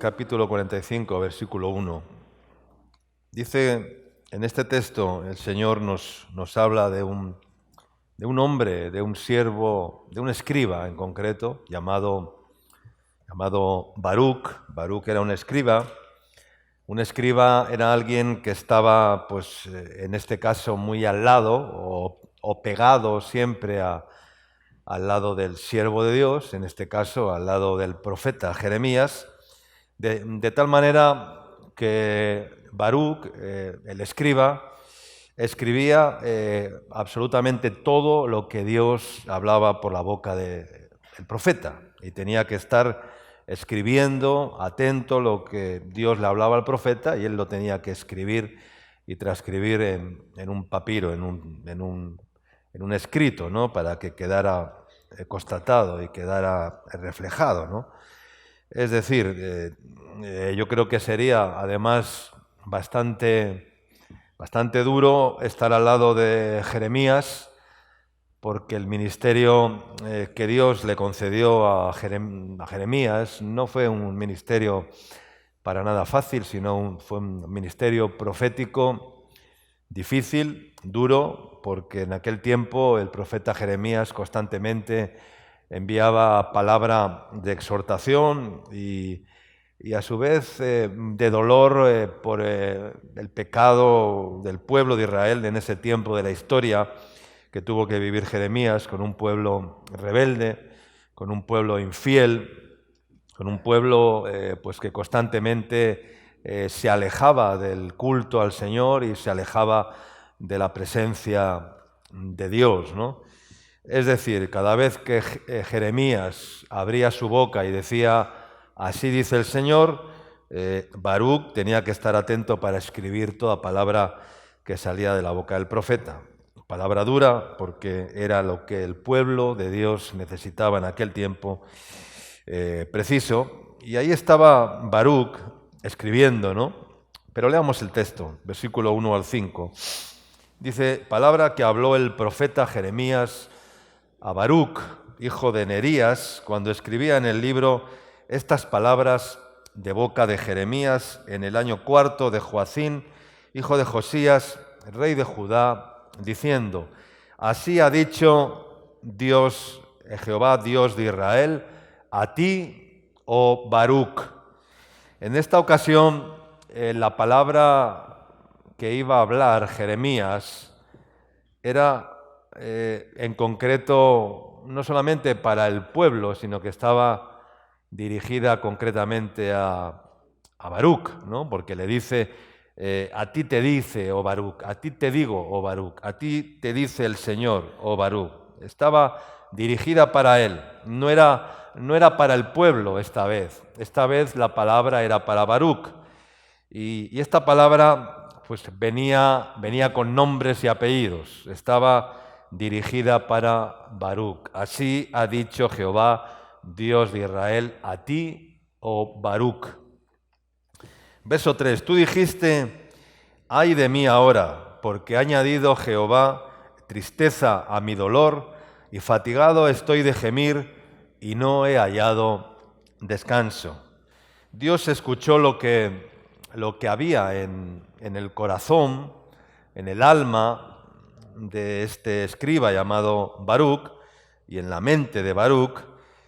capítulo 45, versículo 1. Dice, en este texto el Señor nos habla de un hombre, de un siervo, de un escriba en concreto, llamado Baruc. Baruc era un escriba. Un escriba era alguien que estaba, pues, en este caso, muy al lado o pegado siempre al lado del siervo de Dios, en este caso al lado del profeta Jeremías, de tal manera que Baruc, el escriba, escribía absolutamente todo lo que Dios hablaba por la boca del profeta, y tenía que estar escribiendo, atento lo que Dios le hablaba al profeta, y él lo tenía que escribir y transcribir en un papiro, en un escrito, ¿no? Para que quedara constatado y quedara reflejado, ¿no? Es decir, yo creo que sería además bastante duro estar al lado de Jeremías, porque el ministerio que Dios le concedió a Jeremías no fue un ministerio para nada fácil, sino fue un ministerio profético difícil, duro, porque en aquel tiempo el profeta Jeremías constantemente enviaba palabra de exhortación y a su vez de dolor por el pecado del pueblo de Israel en ese tiempo de la historia que tuvo que vivir Jeremías, con un pueblo rebelde, con un pueblo infiel, con un pueblo pues que constantemente se alejaba del culto al Señor y se alejaba de la presencia de Dios, ¿no? Es decir, cada vez que Jeremías abría su boca y decía, así dice el Señor, Baruc tenía que estar atento para escribir toda palabra que salía de la boca del profeta. Palabra dura, porque era lo que el pueblo de Dios necesitaba en aquel tiempo preciso. Y ahí estaba Baruc escribiendo, ¿no? Pero leamos el texto, versículo 1 al 5. Dice, palabra que habló el profeta Jeremías a Baruc, hijo de Nerías, cuando escribía en el libro estas palabras de boca de Jeremías en el año 4 de Joacín, hijo de Josías, rey de Judá, diciendo, así ha dicho Dios, Jehová, Dios de Israel, a ti, oh Baruc. En esta ocasión, la palabra que iba a hablar Jeremías era en concreto no solamente para el pueblo, sino que estaba dirigida concretamente a Baruc, ¿no? Porque le dice, a ti te dice, oh Baruc, a ti te digo, oh Baruc, a ti te dice el Señor, oh Baruc. Estaba dirigida para él, no era para el pueblo esta vez la palabra era para Baruc. Y esta palabra pues venía con nombres y apellidos, estaba dirigida para Baruc. Así ha dicho Jehová, Dios de Israel, a ti, oh Baruc. Verso 3, tú dijiste, ay de mí ahora, porque ha añadido Jehová tristeza a mi dolor, y fatigado estoy de gemir, y no he hallado descanso. Dios escuchó lo que había en el corazón, en el alma de este escriba llamado Baruc, y en la mente de Baruc,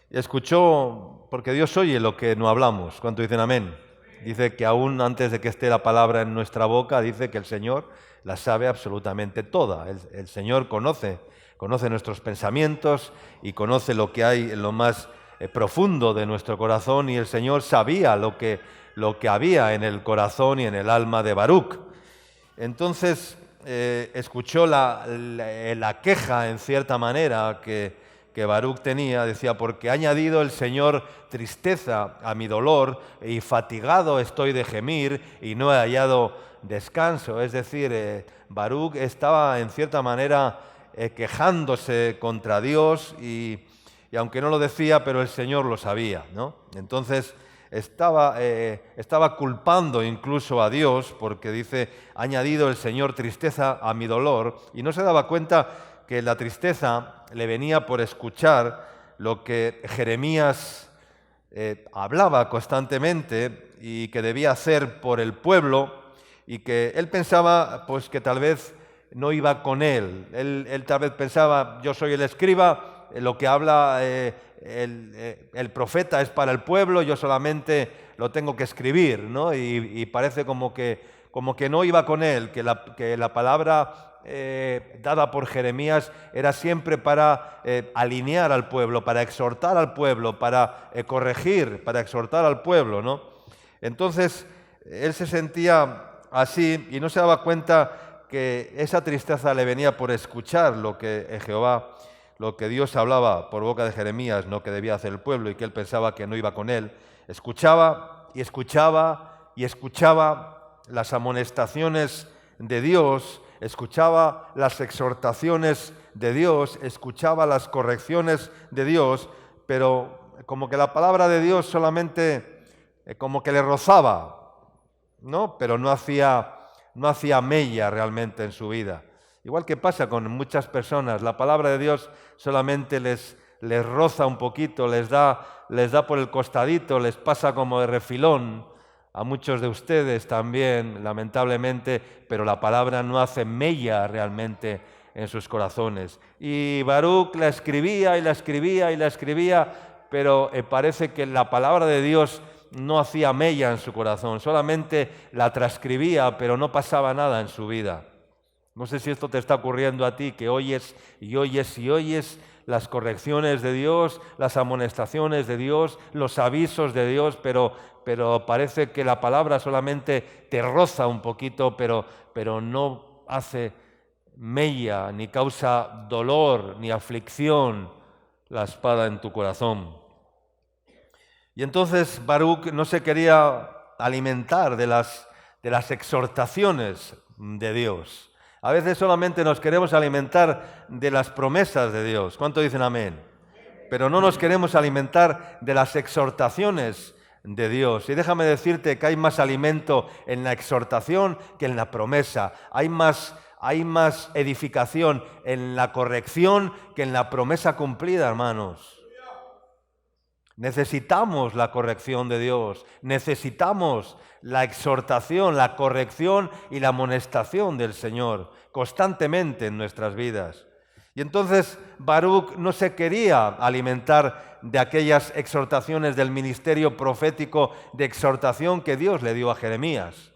y escuchó, porque Dios oye lo que no hablamos. ¿Cuánto dicen amén? Dice que aún antes de que esté la palabra en nuestra boca, dice que el Señor la sabe absolutamente toda. El Señor conoce nuestros pensamientos y conoce lo que hay en lo más profundo de nuestro corazón, y el Señor sabía lo que había en el corazón y en el alma de Baruc. Entonces escuchó la queja, en cierta manera, que Baruc tenía. Decía, porque ha añadido el Señor tristeza a mi dolor, y fatigado estoy de gemir, y no he hallado descanso. Es decir, Baruc estaba, en cierta manera, quejándose contra Dios, y aunque no lo decía, pero el Señor lo sabía, ¿no? Entonces estaba culpando incluso a Dios, porque dice, ha añadido el Señor tristeza a mi dolor, y no se daba cuenta que la tristeza le venía por escuchar lo que Jeremías hablaba constantemente y que debía hacer por el pueblo, y que él pensaba pues que tal vez no iba con él. Él tal vez pensaba, yo soy el escriba, lo que habla el profeta es para el pueblo, yo solamente lo tengo que escribir, ¿no? Y parece como que no iba con él, que la palabra dada por Jeremías era siempre para alinear al pueblo, para exhortar al pueblo, para corregir, para exhortar al pueblo, ¿no? Entonces, él se sentía así y no se daba cuenta que esa tristeza le venía por escuchar lo que lo que Dios hablaba por boca de Jeremías, no que debía hacer el pueblo, y que él pensaba que no iba con él. Escuchaba y escuchaba y escuchaba las amonestaciones de Dios, escuchaba las exhortaciones de Dios, escuchaba las correcciones de Dios, pero como que la palabra de Dios solamente como que le rozaba, ¿no? Pero no hacía mella realmente en su vida. Igual que pasa con muchas personas, la palabra de Dios solamente les roza un poquito, les da por el costadito, les pasa como de refilón. A muchos de ustedes también, lamentablemente, pero la palabra no hace mella realmente en sus corazones. Y Baruc la escribía y la escribía y la escribía, pero parece que la palabra de Dios no hacía mella en su corazón, solamente la transcribía, pero no pasaba nada en su vida. No sé si esto te está ocurriendo a ti, que oyes y oyes y oyes las correcciones de Dios, las amonestaciones de Dios, los avisos de Dios, pero parece que la palabra solamente te roza un poquito, pero no hace mella, ni causa dolor, ni aflicción la espada en tu corazón. Y entonces Baruc no se quería alimentar de las exhortaciones de Dios. A veces solamente nos queremos alimentar de las promesas de Dios. ¿Cuánto dicen amén? Pero no nos queremos alimentar de las exhortaciones de Dios. Y déjame decirte que hay más alimento en la exhortación que en la promesa. Hay más edificación en la corrección que en la promesa cumplida, hermanos. Necesitamos la corrección de Dios, necesitamos la exhortación, la corrección y la amonestación del Señor constantemente en nuestras vidas. Y entonces Baruc no se quería alimentar de aquellas exhortaciones del ministerio profético de exhortación que Dios le dio a Jeremías.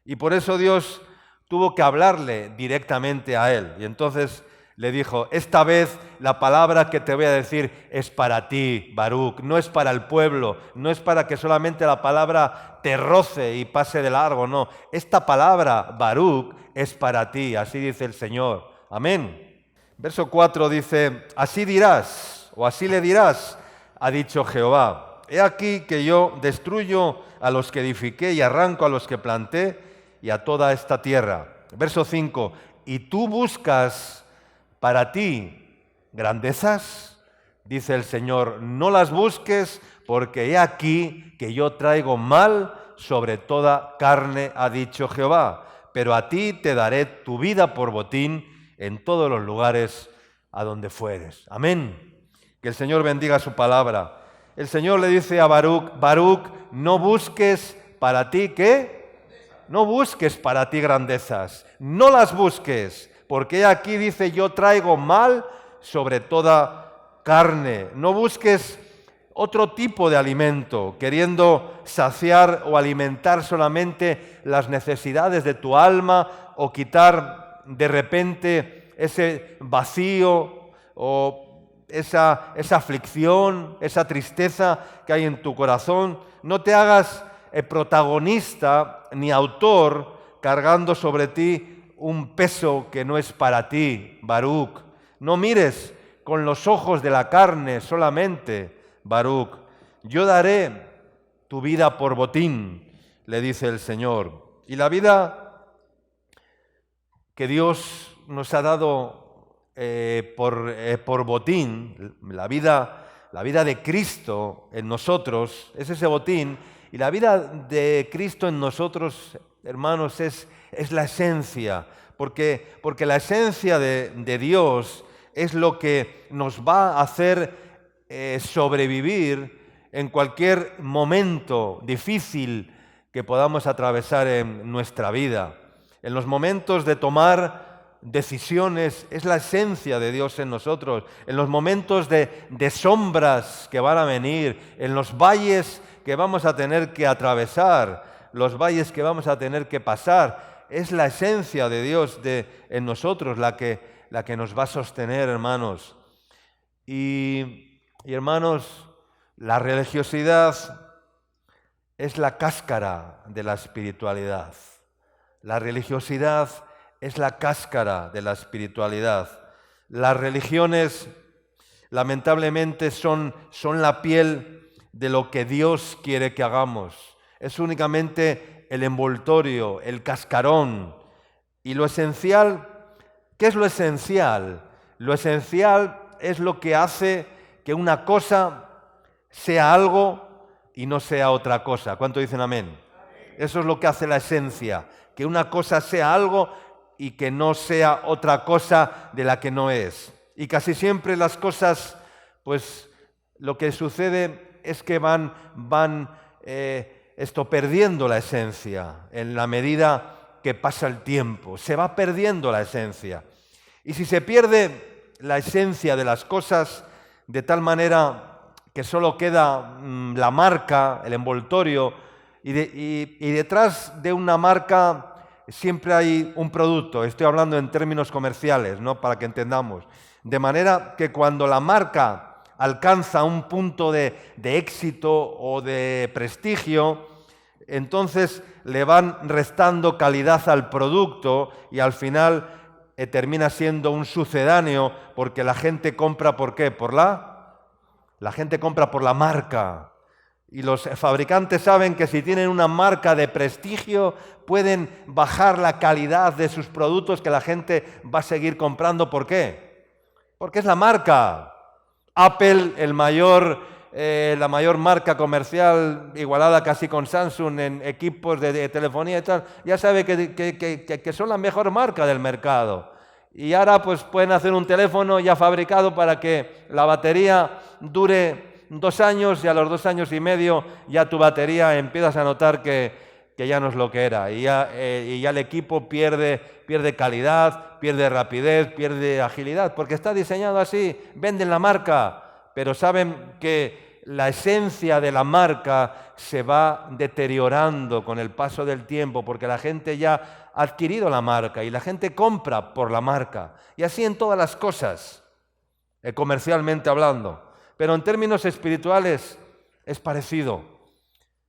Y por eso Dios tuvo que hablarle directamente a él. Y entonces le dijo, esta vez la palabra que te voy a decir es para ti, Baruc, no es para el pueblo, no es para que solamente la palabra te roce y pase de largo, no. Esta palabra, Baruc, es para ti, así dice el Señor. Amén. Verso 4 dice, así dirás, o así le dirás, ha dicho Jehová, he aquí que yo destruyo a los que edifiqué y arranco a los que planté y a toda esta tierra. Verso 5, y tú buscas para ti grandezas, dice el Señor, no las busques, porque he aquí que yo traigo mal sobre toda carne, ha dicho Jehová, pero a ti te daré tu vida por botín en todos los lugares a donde fueres. Amén. Que el Señor bendiga su palabra. El Señor le dice a Baruc, Baruc, no busques para ti, ¿qué? No busques para ti grandezas, no las busques, porque aquí dice, yo traigo mal sobre toda carne. No busques otro tipo de alimento, queriendo saciar o alimentar solamente las necesidades de tu alma o quitar de repente ese vacío o esa aflicción, esa tristeza que hay en tu corazón. No te hagas protagonista ni autor cargando sobre ti un peso que no es para ti, Baruc. No mires con los ojos de la carne solamente, Baruc. Yo daré tu vida por botín, le dice el Señor. Y la vida que Dios nos ha dado por botín, la vida de Cristo en nosotros, es ese botín. Y la vida de Cristo en nosotros, hermanos, es la esencia, porque la esencia de Dios es lo que nos va a hacer sobrevivir en cualquier momento difícil que podamos atravesar en nuestra vida. En los momentos de tomar decisiones es la esencia de Dios en nosotros. En los momentos de sombras que van a venir, en los valles que vamos a tener que atravesar, los valles que vamos a tener que pasar, es la esencia de Dios en nosotros la que nos va a sostener, hermanos. Y hermanos, la religiosidad es la cáscara de la espiritualidad. La religiosidad es la cáscara de la espiritualidad. Las religiones, lamentablemente, son la piel de lo que Dios quiere que hagamos. Es únicamente el envoltorio, el cascarón. Y lo esencial, ¿qué es lo esencial? Lo esencial es lo que hace que una cosa sea algo y no sea otra cosa. ¿Cuánto dicen amén? Eso es lo que hace la esencia, que una cosa sea algo y que no sea otra cosa de la que no es. Y casi siempre las cosas, pues lo que sucede es que van perdiendo la esencia en la medida que pasa el tiempo. Se va perdiendo la esencia. Y si se pierde la esencia de las cosas de tal manera que solo queda la marca, el envoltorio, y detrás de una marca siempre hay un producto. Estoy hablando en términos comerciales, ¿no? Para que entendamos. De manera que cuando la marca alcanza un punto de éxito o de prestigio, entonces le van restando calidad al producto y al final termina siendo un sucedáneo, porque la gente compra ¿por qué? La gente compra por la marca. Y los fabricantes saben que si tienen una marca de prestigio pueden bajar la calidad de sus productos, que la gente va a seguir comprando. ¿Por qué? Porque es la marca. Apple, la mayor marca comercial, igualada casi con Samsung en equipos de telefonía y tal, ya sabe que son la mejor marca del mercado. Y ahora pues pueden hacer un teléfono ya fabricado para que la batería dure 2 años, y a los 2 años y medio ya tu batería empiezas a notar que ya no es lo que era. Y ya el equipo pierde calidad, pierde rapidez, pierde agilidad, porque está diseñado así. Venden la marca, pero saben que la esencia de la marca se va deteriorando con el paso del tiempo, porque la gente ya ha adquirido la marca y la gente compra por la marca. Y así en todas las cosas, comercialmente hablando. Pero en términos espirituales es parecido.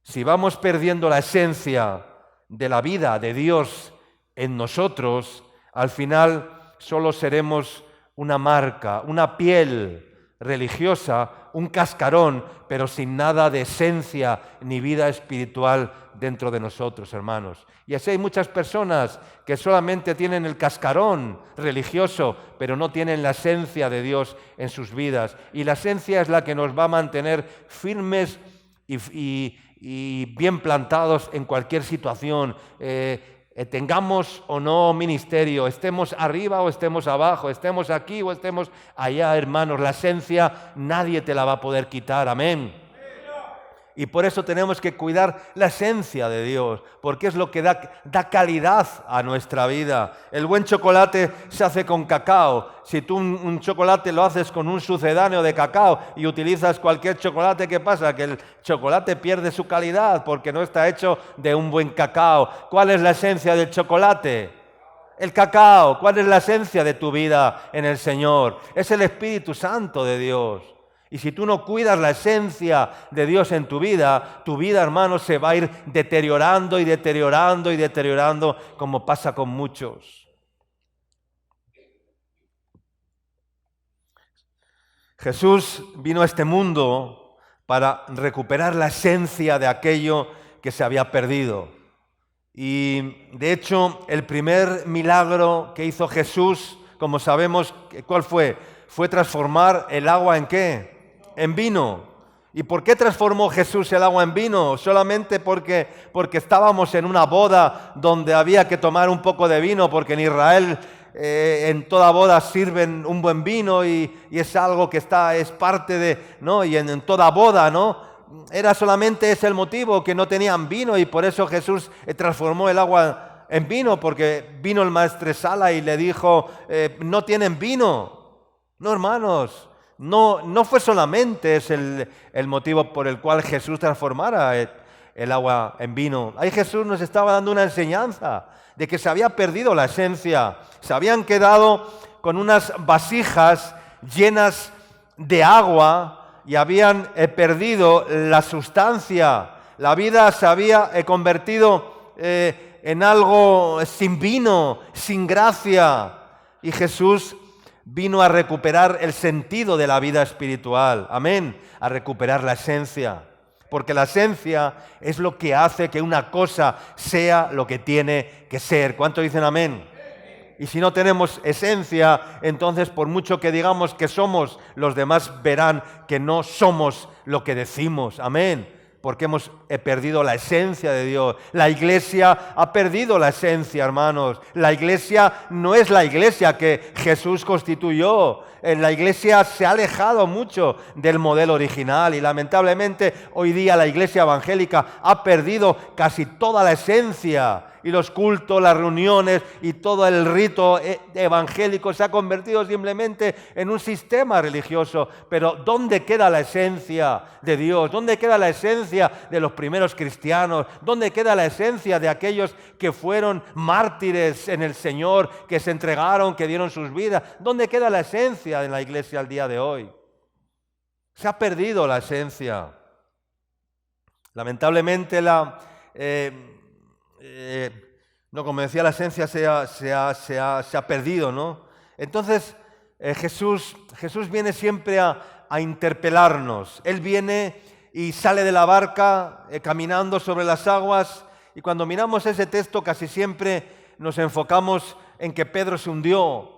Si vamos perdiendo la esencia de la vida de Dios en nosotros, al final solo seremos una marca, una piel religiosa, un cascarón, pero sin nada de esencia ni vida espiritual dentro de nosotros, hermanos. Y así hay muchas personas que solamente tienen el cascarón religioso, pero no tienen la esencia de Dios en sus vidas. Y la esencia es la que nos va a mantener firmes y bien plantados en cualquier situación. Tengamos o no ministerio, estemos arriba o estemos abajo, estemos aquí o estemos allá, hermanos, la esencia nadie te la va a poder quitar, amén. Y por eso tenemos que cuidar la esencia de Dios, porque es lo que da calidad a nuestra vida. El buen chocolate se hace con cacao. Si tú un chocolate lo haces con un sucedáneo de cacao y utilizas cualquier chocolate, ¿qué pasa? Que el chocolate pierde su calidad porque no está hecho de un buen cacao. ¿Cuál es la esencia del chocolate? El cacao. ¿Cuál es la esencia de tu vida en el Señor? Es el Espíritu Santo de Dios. Y si tú no cuidas la esencia de Dios en tu vida, hermano, se va a ir deteriorando y deteriorando y deteriorando, como pasa con muchos. Jesús vino a este mundo para recuperar la esencia de aquello que se había perdido. Y de hecho, el primer milagro que hizo Jesús, como sabemos, ¿cuál fue? Fue transformar el agua ¿en qué? En vino. ¿Y por qué transformó Jesús el agua en vino? Solamente porque estábamos en una boda donde había que tomar un poco de vino, porque en Israel en toda boda sirven un buen vino y es algo que es parte de, ¿no? Y en toda boda, ¿no? era solamente ese el motivo, que no tenían vino y por eso Jesús transformó el agua en vino, porque vino el maestresala y le dijo, no tienen vino. No, hermanos, no fue solamente ese el motivo por el cual Jesús transformara el agua en vino. Ahí Jesús nos estaba dando una enseñanza de que se había perdido la esencia, se habían quedado con unas vasijas llenas de agua y habían perdido la sustancia. La vida se había convertido en algo sin vino, sin gracia. Y Jesús vino a recuperar el sentido de la vida espiritual. Amén. A recuperar la esencia. Porque la esencia es lo que hace que una cosa sea lo que tiene que ser. ¿Cuántos dicen amén? Y si no tenemos esencia, entonces por mucho que digamos que somos, los demás verán que no somos lo que decimos. Amén. Porque hemos perdido la esencia de Dios. La iglesia ha perdido la esencia, hermanos. La iglesia no es la iglesia que Jesús constituyó. La iglesia se ha alejado mucho del modelo original y lamentablemente hoy día la iglesia evangélica ha perdido casi toda la esencia. Y los cultos, las reuniones y todo el rito evangélico se ha convertido simplemente en un sistema religioso. Pero ¿dónde queda la esencia de Dios? ¿Dónde queda la esencia de los primeros cristianos? ¿Dónde queda la esencia de aquellos que fueron mártires en el Señor, que se entregaron, que dieron sus vidas? ¿Dónde queda la esencia en la iglesia al día de hoy? Se ha perdido la esencia. Lamentablemente como decía, la esencia se ha perdido, ¿no? Entonces Jesús viene siempre a interpelarnos. Él viene y sale de la barca caminando sobre las aguas, y cuando miramos ese texto casi siempre nos enfocamos en que Pedro se hundió,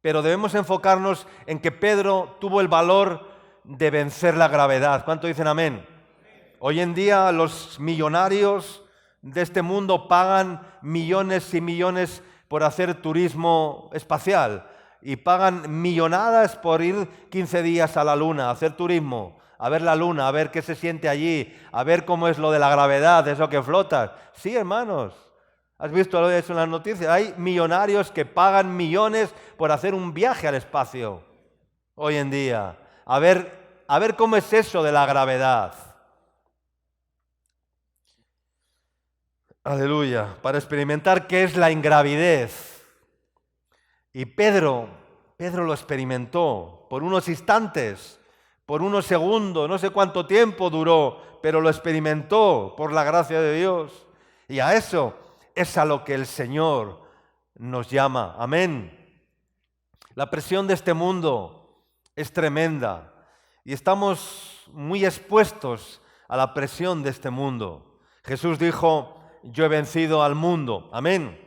pero debemos enfocarnos en que Pedro tuvo el valor de vencer la gravedad. ¿Cuánto dicen amén? Hoy en día los millonarios de este mundo pagan millones y millones por hacer turismo espacial y pagan millonadas por ir 15 días a la luna, a hacer turismo, a ver la luna, a ver qué se siente allí, a ver cómo es lo de la gravedad, eso que flotas. Sí, hermanos, ¿has visto eso en las noticias? Hay millonarios que pagan millones por hacer un viaje al espacio hoy en día, a ver cómo es eso de la gravedad. Aleluya, para experimentar qué es la ingravidez. Y Pedro lo experimentó por unos instantes, por unos segundos, no sé cuánto tiempo duró, pero lo experimentó por la gracia de Dios. Y a eso es a lo que el Señor nos llama. Amén. La presión de este mundo es tremenda y estamos muy expuestos a la presión de este mundo. Jesús dijo: yo he vencido al mundo. Amén.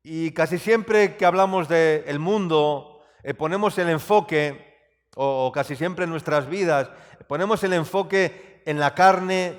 Y casi siempre que hablamos del mundo, ponemos el enfoque, o casi siempre en nuestras vidas, ponemos el enfoque en la carne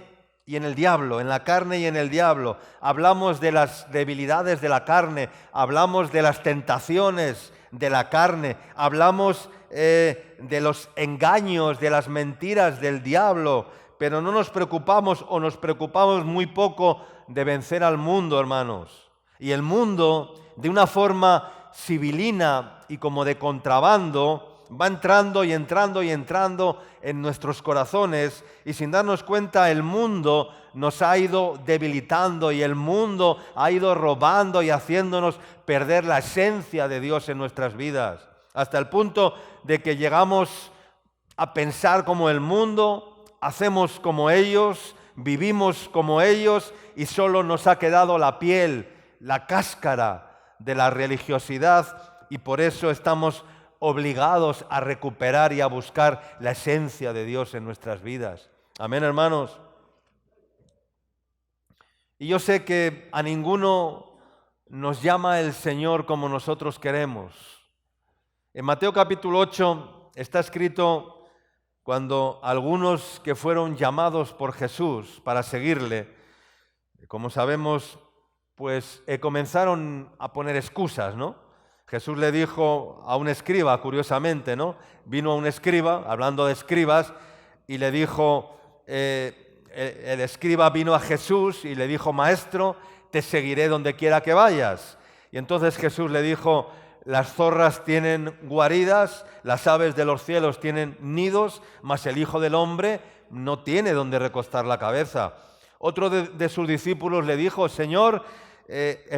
y en el diablo, en la carne y en el diablo. Hablamos de las debilidades de la carne, hablamos de las tentaciones de la carne, hablamos de los engaños, de las mentiras del diablo, pero no nos preocupamos o nos preocupamos muy poco de vencer al mundo, hermanos. Y el mundo, de una forma sibilina y como de contrabando, va entrando y entrando y entrando en nuestros corazones, y sin darnos cuenta el mundo nos ha ido debilitando y el mundo ha ido robando y haciéndonos perder la esencia de Dios en nuestras vidas, hasta el punto de que llegamos a pensar como el mundo, hacemos como ellos, vivimos como ellos, y solo nos ha quedado la piel, la cáscara de la religiosidad, y por eso estamos obligados a recuperar y a buscar la esencia de Dios en nuestras vidas. Amén, hermanos. Y yo sé que a ninguno nos llama el Señor como nosotros queremos. En Mateo capítulo 8 está escrito cuando algunos que fueron llamados por Jesús para seguirle, como sabemos, pues comenzaron a poner excusas, ¿no? Jesús le dijo a un escriba, curiosamente, ¿no? Vino a un escriba, hablando de escribas, y le dijo: el escriba vino a Jesús y le dijo: Maestro, te seguiré donde quiera que vayas. Y entonces Jesús le dijo: las zorras tienen guaridas, las aves de los cielos tienen nidos, mas el Hijo del Hombre no tiene donde recostar la cabeza. Otro de sus discípulos le dijo: Señor,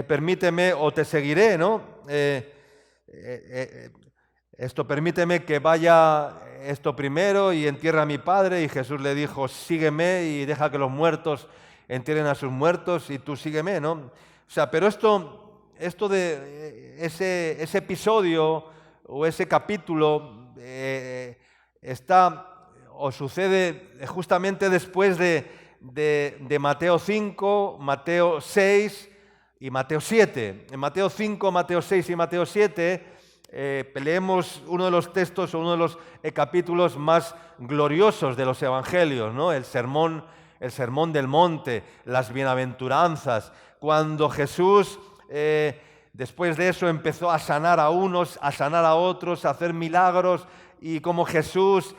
permíteme o te seguiré, ¿no? Permíteme que vaya esto primero y entierre a mi padre. Y Jesús le dijo: sígueme y deja que los muertos entierren a sus muertos y tú sígueme, ¿no? O sea, pero esto de ese episodio o ese capítulo sucede justamente después de Mateo 5, Mateo 6 y Mateo 7. En Mateo 5, Mateo 6 y Mateo 7 leemos uno de los textos o uno de los capítulos más gloriosos de los evangelios, ¿no? El sermón del monte, las bienaventuranzas, cuando Jesús después de eso empezó a sanar a unos, a sanar a otros, a hacer milagros, y como Jesús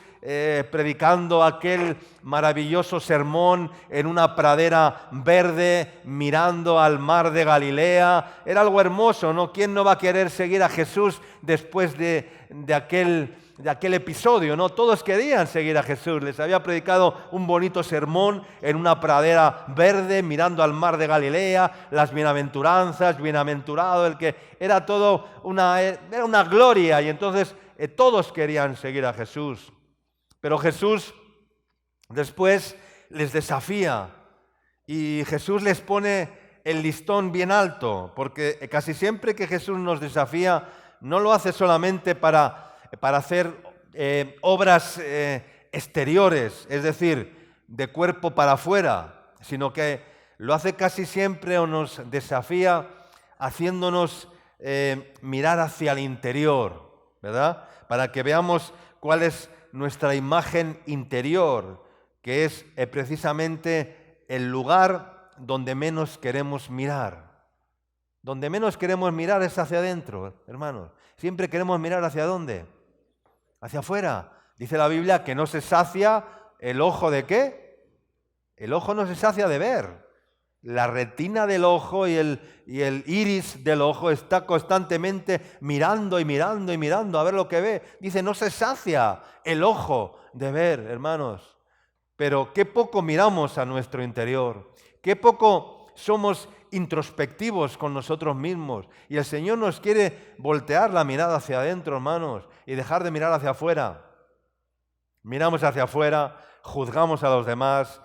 predicando aquel maravilloso sermón en una pradera verde, mirando al mar de Galilea. Era algo hermoso, ¿no? ¿Quién no va a querer seguir a Jesús después de aquel episodio, ¿no? Todos querían seguir a Jesús. Les había predicado un bonito sermón en una pradera verde, mirando al mar de Galilea, las bienaventuranzas, bienaventurado el que... Era una gloria, y entonces todos querían seguir a Jesús. Pero Jesús después les desafía, y Jesús les pone el listón bien alto, porque casi siempre que Jesús nos desafía, no lo hace solamente para hacer obras exteriores, es decir, de cuerpo para afuera, sino que lo hace casi siempre o nos desafía haciéndonos mirar hacia el interior, ¿verdad? Para que veamos cuál es nuestra imagen interior, que es precisamente el lugar donde menos queremos mirar. Donde menos queremos mirar es hacia adentro, hermanos. Siempre queremos mirar ¿hacia dónde? Hacia afuera. Dice la Biblia que no se sacia el ojo ¿de qué? El ojo no se sacia de ver. La retina del ojo y el iris del ojo está constantemente mirando y mirando y mirando a ver lo que ve. Dice, no se sacia el ojo de ver, hermanos. Pero qué poco miramos a nuestro interior. Qué poco somos introspectivos con nosotros mismos. Y el Señor nos quiere voltear la mirada hacia adentro, hermanos, y dejar de mirar hacia afuera. Miramos hacia afuera, juzgamos a los demás,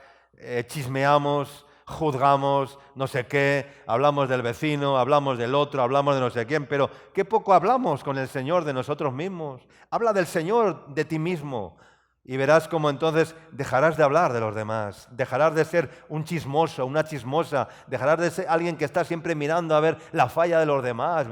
chismeamos, juzgamos, no sé qué, hablamos del vecino, hablamos del otro, hablamos de no sé quién, pero qué poco hablamos con el Señor de nosotros mismos. Habla del Señor de ti mismo y verás cómo entonces dejarás de hablar de los demás, dejarás de ser un chismoso, una chismosa, dejarás de ser alguien que está siempre mirando a ver la falla de los demás,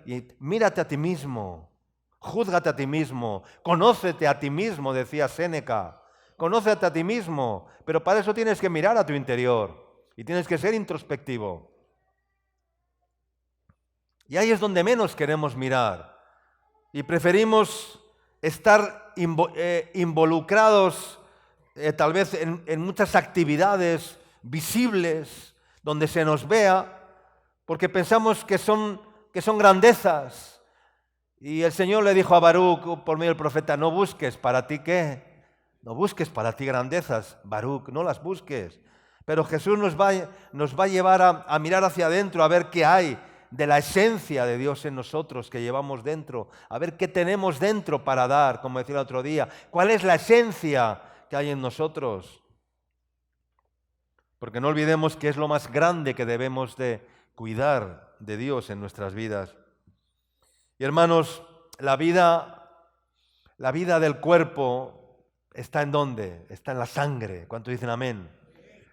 y mírate a ti mismo, júzgate a ti mismo, conócete a ti mismo, decía Séneca. Conócete a ti mismo, pero para eso tienes que mirar a tu interior y tienes que ser introspectivo. Y ahí es donde menos queremos mirar y preferimos estar involucrados tal vez en muchas actividades visibles donde se nos vea, porque pensamos que son grandezas. Y el Señor le dijo a Baruc por medio del profeta: no busques para ti ¿qué? No busques para ti grandezas, Baruc, no las busques. Pero Jesús nos va a llevar a mirar hacia adentro, a ver qué hay de la esencia de Dios en nosotros que llevamos dentro, a ver qué tenemos dentro para dar, como decía el otro día. ¿Cuál es la esencia que hay en nosotros? Porque no olvidemos que es lo más grande que debemos de cuidar de Dios en nuestras vidas. Y hermanos, la vida del cuerpo ¿está en dónde? Está en la sangre. ¿Cuántos dicen amén?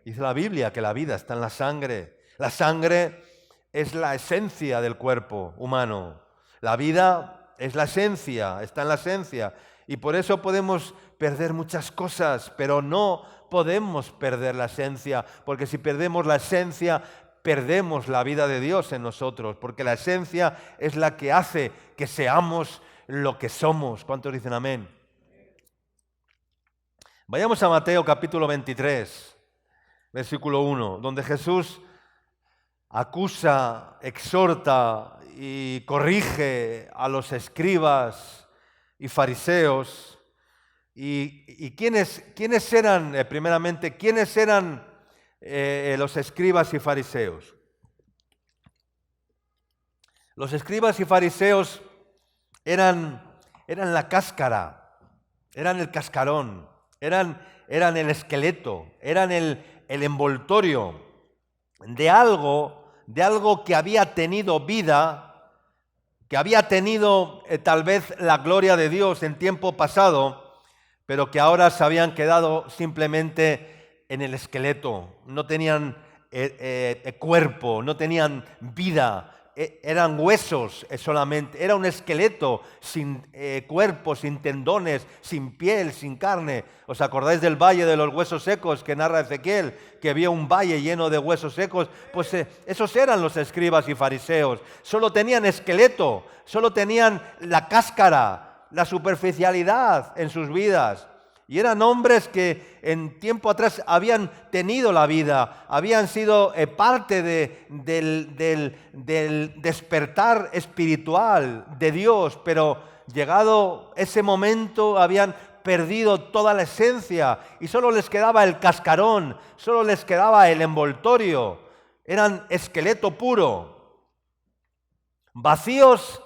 Dice la Biblia que la vida está en la sangre. La sangre es la esencia del cuerpo humano. La vida es la esencia, está en la esencia. Y por eso podemos perder muchas cosas, pero no podemos perder la esencia, porque si perdemos la esencia, perdemos la vida de Dios en nosotros, porque la esencia es la que hace que seamos lo que somos. ¿Cuántos dicen amén? Vayamos a Mateo capítulo 23, versículo 1, donde Jesús acusa, exhorta y corrige a los escribas y fariseos. ¿Y quiénes eran, primeramente, quiénes eran los escribas y fariseos? Los escribas y fariseos eran la cáscara, eran el cascarón, eran el esqueleto, eran el envoltorio de algo que había tenido vida, que había tenido tal vez la gloria de Dios en tiempo pasado, pero que ahora se habían quedado simplemente en el esqueleto, no tenían cuerpo, no tenían vida, eran huesos solamente, era un esqueleto sin cuerpo, sin tendones, sin piel, sin carne. ¿Os acordáis del valle de los huesos secos que narra Ezequiel? Que había un valle lleno de huesos secos. Pues esos eran los escribas y fariseos. Solo tenían esqueleto, solo tenían la cáscara, la superficialidad en sus vidas. Y eran hombres que en tiempo atrás habían tenido la vida, habían sido parte del despertar espiritual de Dios, pero llegado ese momento habían perdido toda la esencia y solo les quedaba el cascarón, solo les quedaba el envoltorio. Eran esqueleto puro, vacíos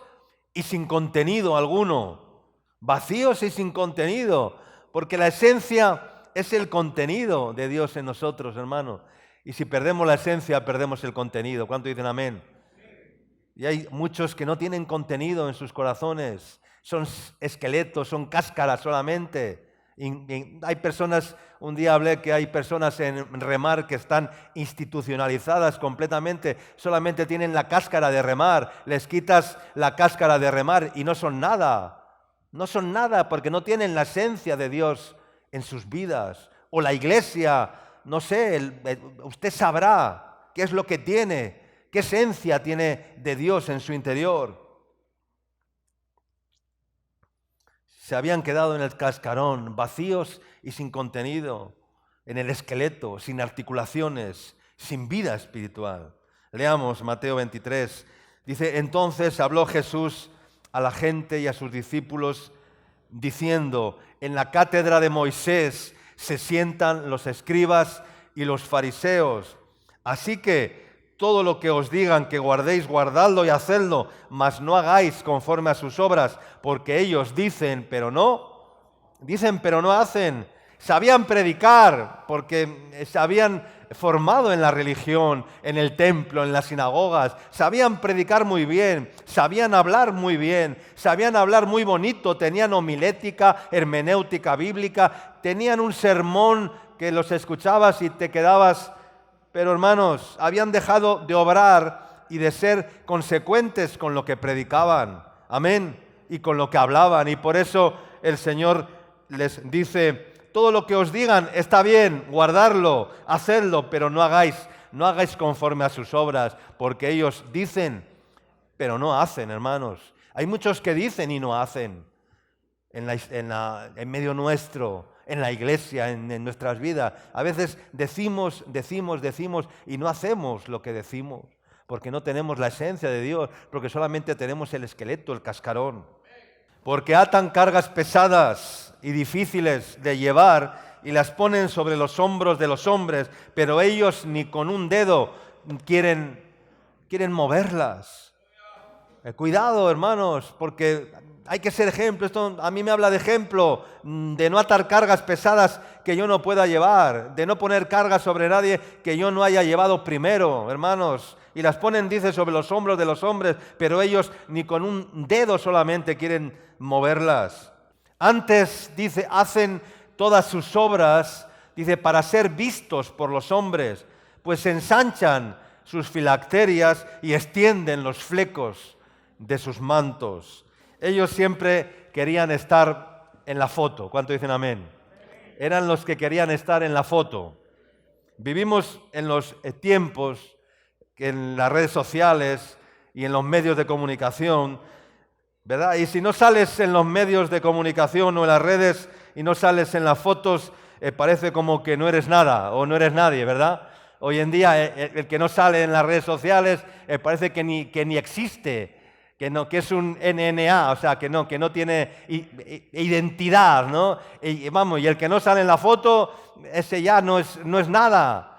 y sin contenido alguno, vacíos y sin contenido. Porque la esencia es el contenido de Dios en nosotros, hermano. Y si perdemos la esencia, perdemos el contenido. ¿Cuánto dicen amén? Y hay muchos que no tienen contenido en sus corazones. Son esqueletos, son cáscaras solamente. Y hay personas, un día hablé que hay personas en remar que están institucionalizadas completamente. Solamente tienen la cáscara de remar. Les quitas la cáscara de remar y no son nada. No son nada porque no tienen la esencia de Dios en sus vidas. O la iglesia, no sé, usted sabrá qué es lo que tiene, qué esencia tiene de Dios en su interior. Se habían quedado en el cascarón, vacíos y sin contenido, en el esqueleto, sin articulaciones, sin vida espiritual. Leamos Mateo 23. Dice, entonces habló Jesús a la gente y a sus discípulos, diciendo, en la cátedra de Moisés se sientan los escribas y los fariseos. Así que todo lo que os digan que guardéis, guardadlo y hacedlo, mas no hagáis conforme a sus obras, porque ellos dicen, pero no hacen. Sabían predicar, porque se habían formado en la religión, en el templo, en las sinagogas. Sabían predicar muy bien, sabían hablar muy bien, sabían hablar muy bonito, tenían homilética, hermenéutica bíblica, tenían un sermón que los escuchabas y te quedabas. Pero hermanos, habían dejado de obrar y de ser consecuentes con lo que predicaban, amén, y con lo que hablaban. Y por eso el Señor les dice, todo lo que os digan está bien, guardarlo, hacedlo, pero no hagáis conforme a sus obras, porque ellos dicen, pero no hacen, hermanos. Hay muchos que dicen y no hacen en medio nuestro, en la iglesia, en nuestras vidas. A veces decimos y no hacemos lo que decimos, porque no tenemos la esencia de Dios, porque solamente tenemos el esqueleto, el cascarón. Porque atan cargas pesadas y difíciles de llevar y las ponen sobre los hombros de los hombres, pero ellos ni con un dedo quieren moverlas. Cuidado, hermanos, porque hay que ser ejemplo. Esto a mí me habla de ejemplo, de no atar cargas pesadas que yo no pueda llevar, de no poner cargas sobre nadie que yo no haya llevado primero, hermanos. Y las ponen, dice, sobre los hombros de los hombres, pero ellos ni con un dedo solamente quieren moverlas. Antes, dice, hacen todas sus obras, dice, para ser vistos por los hombres, pues ensanchan sus filacterias y extienden los flecos de sus mantos. Ellos siempre querían estar en la foto. ¿Cuánto dicen amén? Eran los que querían estar en la foto. Vivimos en los tiempos que en las redes sociales y en los medios de comunicación, ¿verdad? Y si no sales en los medios de comunicación o en las redes y no sales en las fotos, parece como que no eres nada o no eres nadie, ¿verdad? Hoy en día el que no sale en las redes sociales parece que ni existe, que es un NNA, o sea, que no tiene identidad, ¿no? Y el que no sale en la foto, ese ya no es nada.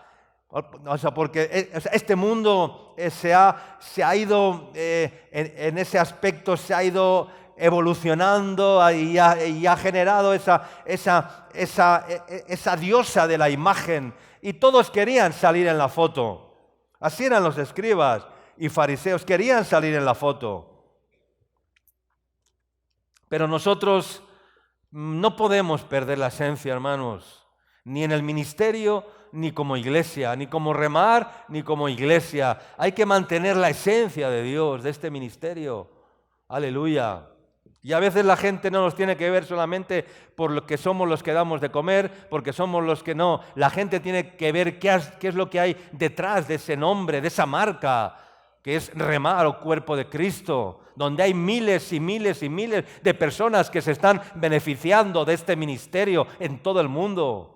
O sea, porque este mundo se ha ido, en ese aspecto se ha ido evolucionando y ha generado esa diosa de la imagen. Y todos querían salir en la foto. Así eran los escribas y fariseos, querían salir en la foto. Pero nosotros no podemos perder la esencia, hermanos, ni en el ministerio, ni como iglesia, ni como remar, ni como iglesia. Hay que mantener la esencia de Dios, de este ministerio. Aleluya. Y a veces la gente no nos tiene que ver solamente por lo que somos los que damos de comer, porque somos los que no. La gente tiene que ver qué es lo que hay detrás de ese nombre, de esa marca, que es Remar o Cuerpo de Cristo, donde hay miles y miles y miles de personas que se están beneficiando de este ministerio en todo el mundo.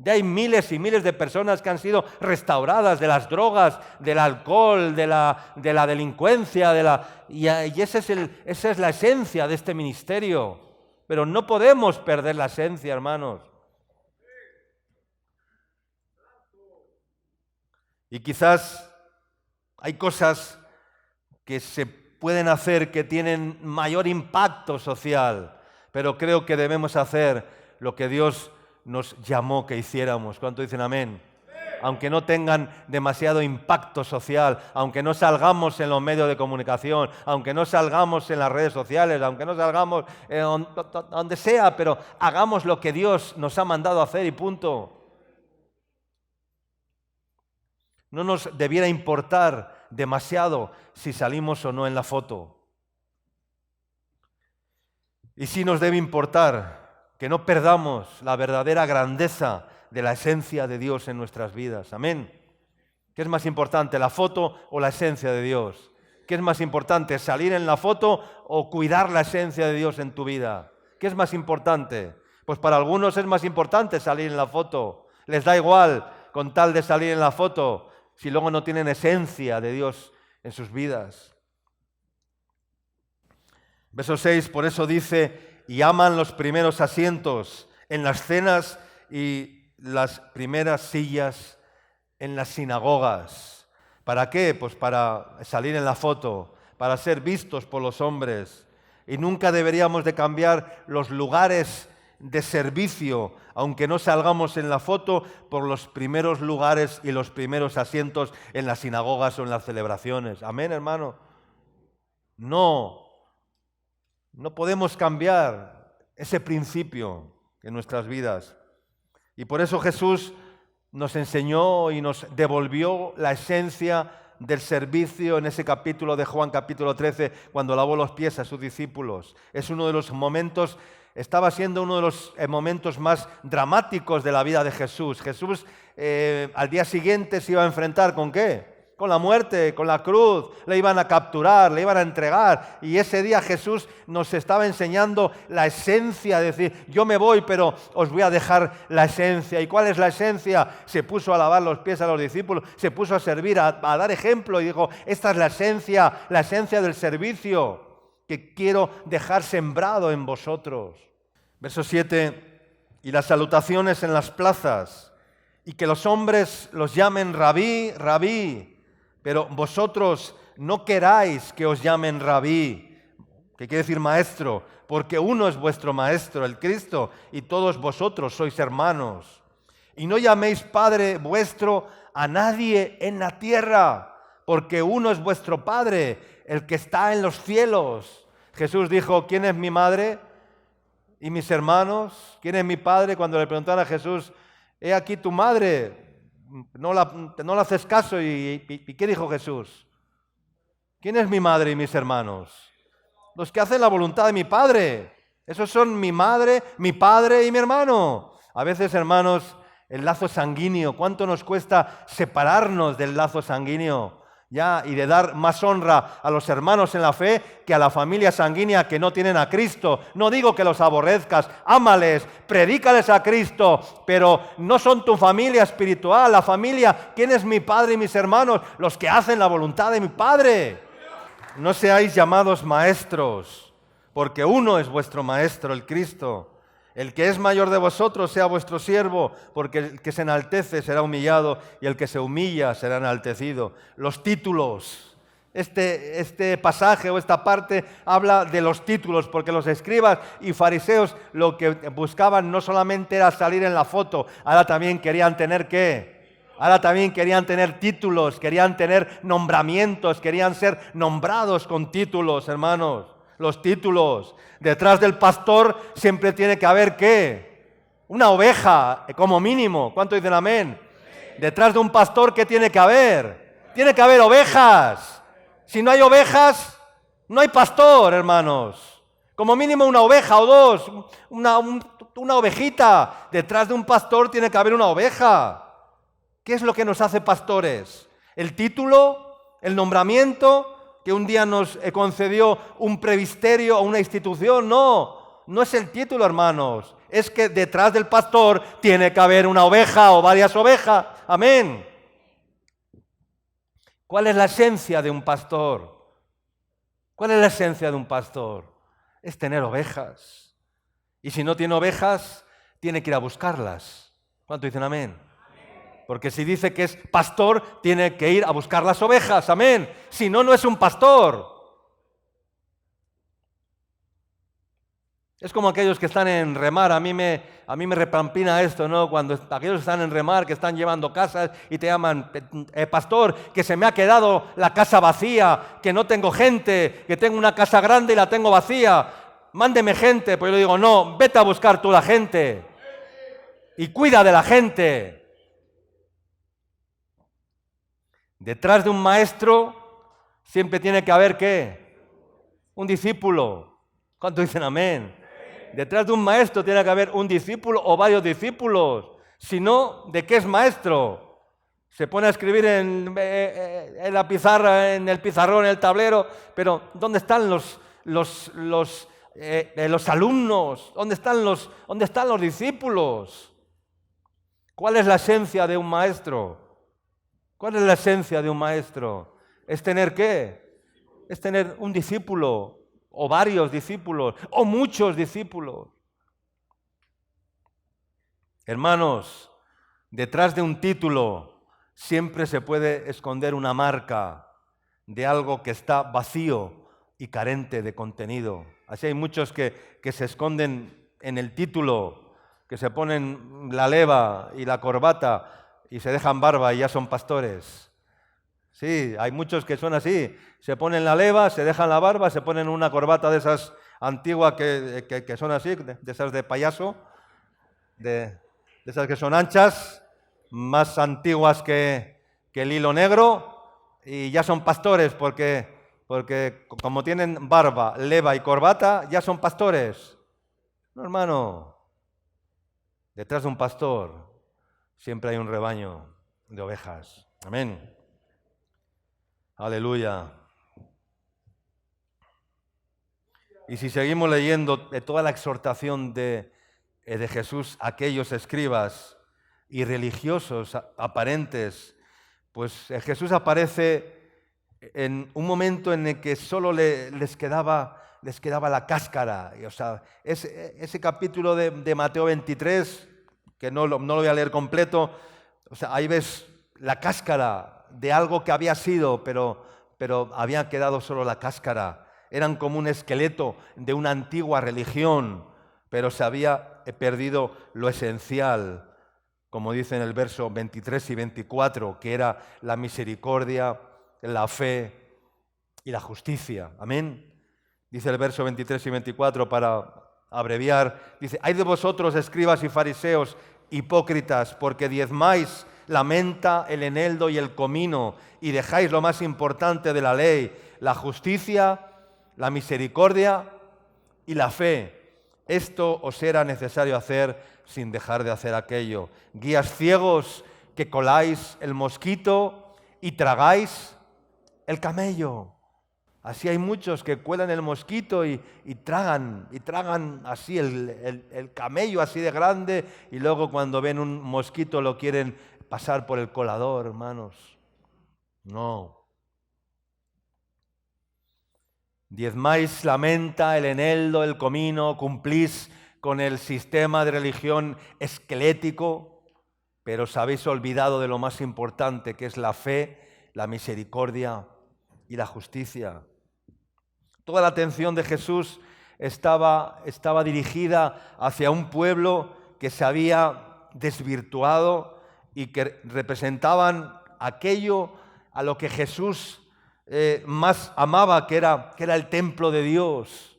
Hay miles y miles de personas que han sido restauradas de las drogas, del alcohol, de la delincuencia, y esa es la esencia de este ministerio. Pero no podemos perder la esencia, hermanos. Y quizás hay cosas que se pueden hacer que tienen mayor impacto social, pero creo que debemos hacer lo que Dios nos llamó que hiciéramos. ¿Cuánto dicen amén? Aunque no tengan demasiado impacto social, aunque no salgamos en los medios de comunicación, aunque no salgamos en las redes sociales, aunque no salgamos donde sea, pero hagamos lo que Dios nos ha mandado a hacer y punto. No nos debiera importar demasiado si salimos o no en la foto. Y sí nos debe importar que no perdamos la verdadera grandeza de la esencia de Dios en nuestras vidas. Amén. ¿Qué es más importante, la foto o la esencia de Dios? ¿Qué es más importante, salir en la foto o cuidar la esencia de Dios en tu vida? ¿Qué es más importante? Pues para algunos es más importante salir en la foto. Les da igual con tal de salir en la foto si luego no tienen esencia de Dios en sus vidas. Verso 6, por eso dice: y aman los primeros asientos en las cenas y las primeras sillas en las sinagogas. ¿Para qué? Pues para salir en la foto, para ser vistos por los hombres. Y nunca deberíamos de cambiar los lugares de servicio, aunque no salgamos en la foto, por los primeros lugares y los primeros asientos en las sinagogas o en las celebraciones. Amén, hermano. No podemos cambiar ese principio en nuestras vidas. Y por eso Jesús nos enseñó y nos devolvió la esencia del servicio en ese capítulo de Juan, capítulo 13, cuando lavó los pies a sus discípulos. Es uno de los momentos, estaba siendo uno de los momentos más dramáticos de la vida de Jesús. Jesús al día siguiente se iba a enfrentar ¿con qué? Con la muerte, con la cruz, le iban a capturar, le iban a entregar. Y ese día Jesús nos estaba enseñando la esencia, de decir, yo me voy, pero os voy a dejar la esencia. ¿Y cuál es la esencia? Se puso a lavar los pies a los discípulos, se puso a servir, a dar ejemplo y dijo, esta es la esencia del servicio que quiero dejar sembrado en vosotros. Verso 7, y las salutaciones en las plazas, y que los hombres los llamen rabí, rabí. Pero vosotros no queráis que os llamen rabí, que quiere decir maestro, porque uno es vuestro maestro, el Cristo, y todos vosotros sois hermanos. Y no llaméis Padre vuestro a nadie en la tierra, porque uno es vuestro Padre, el que está en los cielos. Jesús dijo, ¿quién es mi madre y mis hermanos? ¿Quién es mi padre? Cuando le preguntaron a Jesús, he aquí tu madre. No le haces caso. ¿Y qué dijo Jesús? ¿Quién es mi madre y mis hermanos? Los que hacen la voluntad de mi Padre. Esos son mi madre, mi padre y mi hermano. A veces, hermanos, el lazo sanguíneo, ¿cuánto nos cuesta separarnos del lazo sanguíneo? ya, y de dar más honra a los hermanos en la fe que a la familia sanguínea que no tienen a Cristo. No digo que los aborrezcas, ámales, predícales a Cristo, pero no son tu familia espiritual. La familia, ¿quién es mi padre y mis hermanos? Los que hacen la voluntad de mi Padre. No seáis llamados maestros, porque uno es vuestro maestro, el Cristo. El que es mayor de vosotros sea vuestro siervo, porque el que se enaltece será humillado y el que se humilla será enaltecido. Los títulos. Este pasaje o esta parte habla de los títulos, porque los escribas y fariseos lo que buscaban no solamente era salir en la foto, ahora también querían tener ¿qué? Ahora también querían tener títulos, querían tener nombramientos, querían ser nombrados con títulos, hermanos. Los títulos. Detrás del pastor siempre tiene que haber ¿qué? Una oveja, como mínimo. ¿Cuánto dicen amén? Detrás de un pastor, ¿qué tiene que haber? Tiene que haber ovejas. Si no hay ovejas, no hay pastor, hermanos. Como mínimo una oveja o dos, una ovejita. Detrás de un pastor tiene que haber una oveja. ¿Qué es lo que nos hace pastores? ¿El título? ¿El nombramiento? ¿Que un día nos concedió un presbiterio o una institución? No, no es el título, hermanos. Es que detrás del pastor tiene que haber una oveja o varias ovejas. Amén. ¿Cuál es la esencia de un pastor? ¿Cuál es la esencia de un pastor? Es tener ovejas. Y si no tiene ovejas, tiene que ir a buscarlas. ¿Cuánto dicen amén? Porque si dice que es pastor, tiene que ir a buscar las ovejas, amén. Si no, no es un pastor. Es como aquellos que están en remar, a mí me repampina esto, ¿no? Cuando aquellos que están en remar, que están llevando casas y te llaman, pastor, que se me ha quedado la casa vacía, que no tengo gente, que tengo una casa grande y la tengo vacía, mándeme gente. Pues yo le digo, no, vete a buscar tú la gente y cuida de la gente. Detrás de un maestro siempre tiene que haber ¿qué? Un discípulo. ¿Cuánto dicen amén? Detrás de un maestro tiene que haber un discípulo o varios discípulos. Si no, ¿de qué es maestro? Se pone a escribir en la pizarra, en el pizarrón, en el tablero, pero ¿dónde están los alumnos? ¿Dónde están los discípulos? ¿Cuál es la esencia de un maestro? ¿Cuál es la esencia de un maestro? ¿Es tener qué? Es tener un discípulo, o varios discípulos, o muchos discípulos. Hermanos, detrás de un título siempre se puede esconder una marca de algo que está vacío y carente de contenido. Así hay muchos que se esconden en el título, que se ponen la leva y la corbata y se dejan barba y ya son pastores. Sí, hay muchos que son así. Se ponen la leva, se dejan la barba, se ponen una corbata de esas antiguas que son así, de esas de payaso, de esas que son anchas, más antiguas que el hilo negro, y ya son pastores porque como tienen barba, leva y corbata, ya son pastores. No, hermano. Detrás de un pastor siempre hay un rebaño de ovejas. Amén. Aleluya. Y si seguimos leyendo de toda la exhortación de Jesús a aquellos escribas y religiosos aparentes, pues Jesús aparece en un momento en el que solo les quedaba la cáscara. O sea, ese capítulo de Mateo 23, que no lo voy a leer completo, o sea, ahí ves la cáscara de algo que había sido, pero había quedado solo la cáscara. Eran como un esqueleto de una antigua religión, pero se había perdido lo esencial, como dice en el verso 23 y 24, que era la misericordia, la fe y la justicia. Amén. Dice el verso 23 y 24 para abreviar, dice, «Ay de vosotros, escribas y fariseos, hipócritas, porque diezmáis la menta, el eneldo y el comino, y dejáis lo más importante de la ley, la justicia, la misericordia y la fe. Esto os era necesario hacer sin dejar de hacer aquello. Guías ciegos que coláis el mosquito y tragáis el camello. Así hay muchos que cuelan el mosquito y tragan así el camello así de grande, y luego cuando ven un mosquito lo quieren pasar por el colador, hermanos. No. Diezmáis la menta, el eneldo, el comino, cumplís con el sistema de religión esquelético, pero os habéis olvidado de lo más importante, que es la fe, la misericordia y la justicia. Toda la atención de Jesús estaba dirigida hacia un pueblo que se había desvirtuado y que representaban aquello a lo que Jesús más amaba, que era el templo de Dios,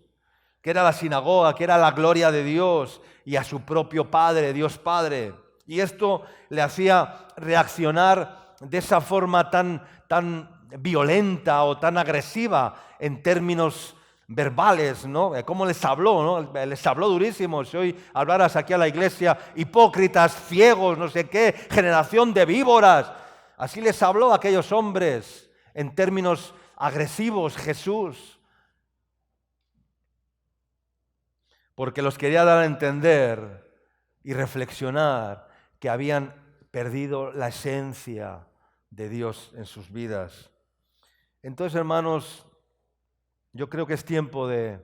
que era la sinagoga, que era la gloria de Dios y a su propio Padre, Dios Padre. Y esto le hacía reaccionar de esa forma tan violenta o tan agresiva en términos verbales, ¿no? ¿Cómo les habló, no? Les habló durísimo. Si hoy hablaras aquí a la iglesia, hipócritas, ciegos, no sé qué, generación de víboras. Así les habló a aquellos hombres en términos agresivos Jesús. Porque los quería dar a entender y reflexionar que habían perdido la esencia de Dios en sus vidas. Entonces, hermanos, yo creo que es tiempo de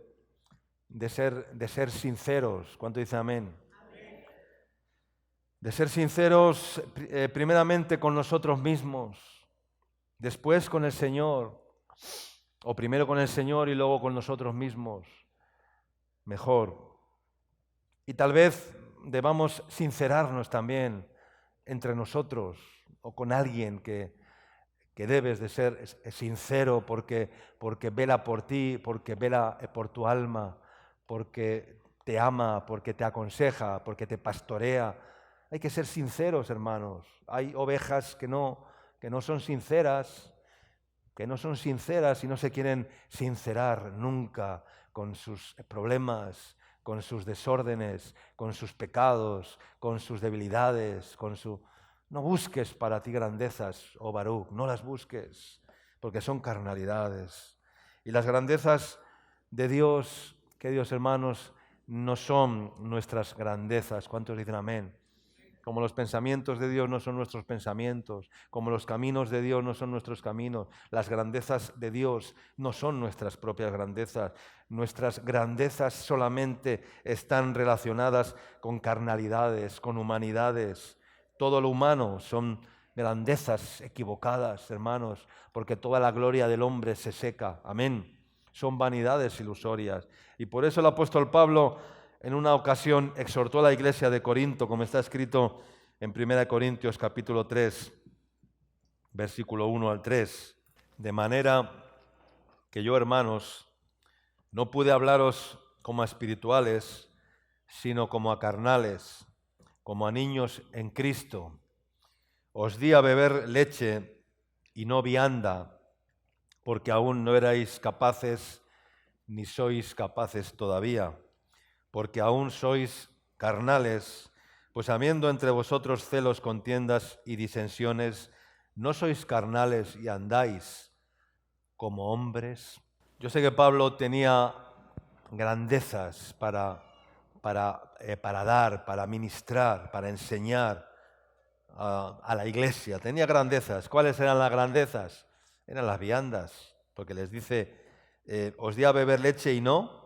ser sinceros. ¿Cuánto dice amén? Amén. De ser sinceros primeramente con nosotros mismos, después con el Señor, o primero con el Señor y luego con nosotros mismos. Mejor. Y tal vez debamos sincerarnos también entre nosotros o con alguien que debes de ser sincero porque vela por ti, porque vela por tu alma, porque te ama, porque te aconseja, porque te pastorea. Hay que ser sinceros, hermanos. Hay ovejas que no son sinceras, y no se quieren sincerar nunca con sus problemas, con sus desórdenes, con sus pecados, con sus debilidades, No busques para ti grandezas, oh Baruch, no las busques, porque son carnalidades. Y las grandezas de Dios, queridos hermanos, no son nuestras grandezas. ¿Cuántos dicen amén? Como los pensamientos de Dios no son nuestros pensamientos, como los caminos de Dios no son nuestros caminos, las grandezas de Dios no son nuestras propias grandezas. Nuestras grandezas solamente están relacionadas con carnalidades, con humanidades. Todo lo humano son grandezas equivocadas, hermanos, porque toda la gloria del hombre se seca. Amén. Son vanidades ilusorias. Y por eso el apóstol Pablo en una ocasión exhortó a la iglesia de Corinto, como está escrito en 1 Corintios capítulo 3, versículo 1 al 3. De manera que yo, hermanos, no pude hablaros como a espirituales, sino como a carnales, como a niños en Cristo. Os di a beber leche y no vianda, porque aún no erais capaces, ni sois capaces todavía, porque aún sois carnales, pues habiendo entre vosotros celos, contiendas y disensiones, ¿no sois carnales y andáis como hombres? Yo sé que Pablo tenía grandezas para dar, para ministrar, para enseñar a la iglesia. Tenía grandezas. ¿Cuáles eran las grandezas? Eran las viandas, porque les dice, os di a beber leche y no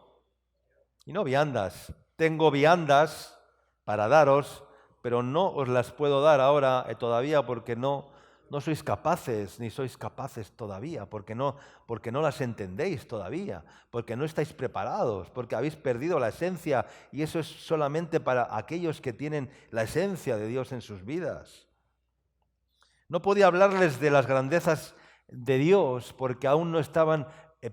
viandas. Tengo viandas para daros, pero no os las puedo dar ahora todavía porque no sois capaces, ni sois capaces todavía, porque no las entendéis todavía, porque no estáis preparados, porque habéis perdido la esencia, y eso es solamente para aquellos que tienen la esencia de Dios en sus vidas. No podía hablarles de las grandezas de Dios porque aún no estaban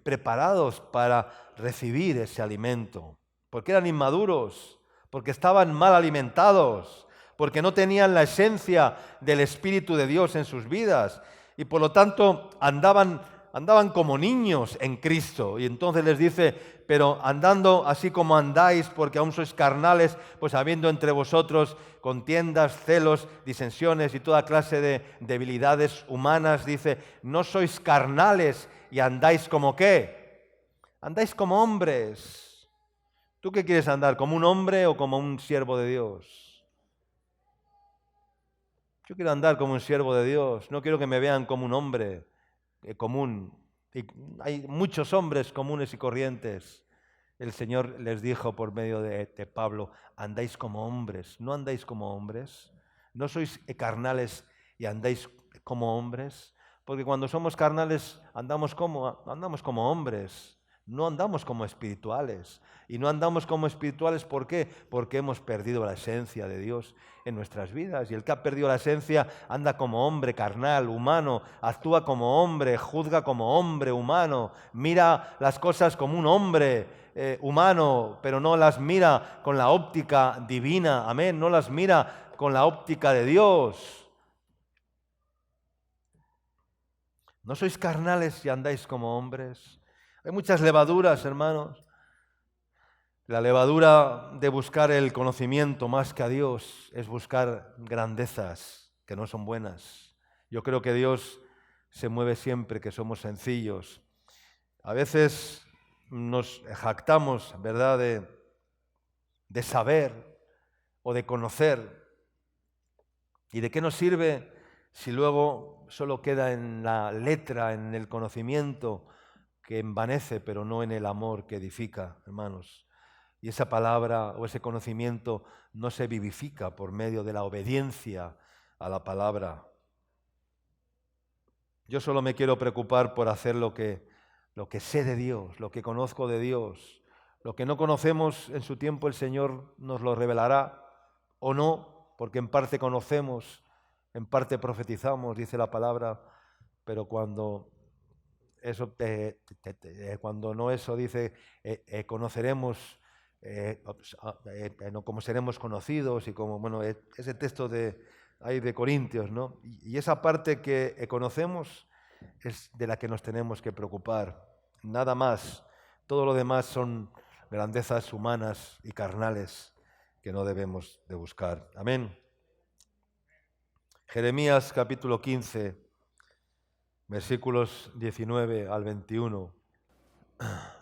preparados para recibir ese alimento, porque eran inmaduros, porque estaban mal alimentados, porque no tenían la esencia del Espíritu de Dios en sus vidas y por lo tanto andaban andaban como niños en Cristo. Y entonces les dice, pero andando así como andáis, porque aún sois carnales, pues habiendo entre vosotros contiendas, celos, disensiones y toda clase de debilidades humanas, dice, no sois carnales y andáis como ¿qué? Andáis como hombres. ¿Tú qué quieres andar? ¿Como un hombre o como un siervo de Dios? Yo quiero andar como un siervo de Dios. No quiero que me vean como un hombre común. Y hay muchos hombres comunes y corrientes. El Señor les dijo por medio de Pablo, andáis como hombres, no andáis como hombres. No sois carnales y andáis como hombres. Porque cuando somos carnales andamos como hombres. No andamos como espirituales. Y no andamos como espirituales, ¿por qué? Porque hemos perdido la esencia de Dios en nuestras vidas. Y el que ha perdido la esencia anda como hombre carnal, humano, actúa como hombre, juzga como hombre humano, mira las cosas como un hombre humano, pero no las mira con la óptica divina, amén, no las mira con la óptica de Dios. ¿No sois carnales y andáis como hombres? Hay muchas levaduras, hermanos. La levadura de buscar el conocimiento más que a Dios es buscar grandezas que no son buenas. Yo creo que Dios se mueve siempre que somos sencillos. A veces nos jactamos, ¿verdad?, de saber o de conocer. ¿Y de qué nos sirve si luego solo queda en la letra, en el conocimiento que envanece, pero no en el amor que edifica, hermanos? Y esa palabra o ese conocimiento no se vivifica por medio de la obediencia a la palabra. Yo solo me quiero preocupar por hacer lo que sé de Dios, lo que conozco de Dios. Lo que no conocemos en su tiempo el Señor nos lo revelará o no, porque en parte conocemos, en parte profetizamos, dice la palabra, pero cuando no eso dice, conoceremos, no como seremos conocidos y como, bueno, ese texto de Corintios, ¿no? Y esa parte que conocemos es de la que nos tenemos que preocupar, nada más. Todo lo demás son grandezas humanas y carnales que no debemos de buscar. Amén. Jeremías capítulo 15, versículos 19 al 21.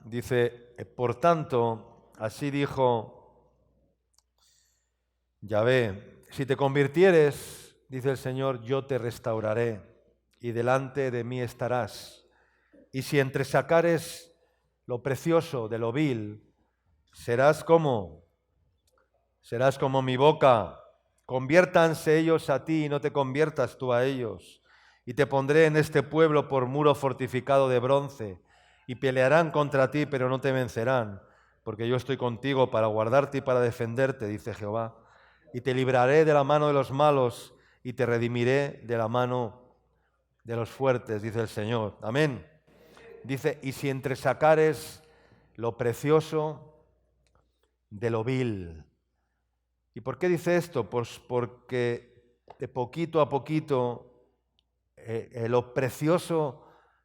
Dice, por tanto, así dijo Yahvé, si te convirtieres, dice el Señor, yo te restauraré y delante de mí estarás. Y si entresacares lo precioso de lo vil, serás como mi boca. Conviértanse ellos a ti y no te conviertas tú a ellos. Y te pondré en este pueblo por muro fortificado de bronce, y pelearán contra ti, pero no te vencerán, porque yo estoy contigo para guardarte y para defenderte, dice Jehová. Y te libraré de la mano de los malos, y te redimiré de la mano de los fuertes, dice el Señor. Amén. Dice, y si entresacares lo precioso de lo vil. ¿Y por qué dice esto? Pues porque de poquito a poquito lo precioso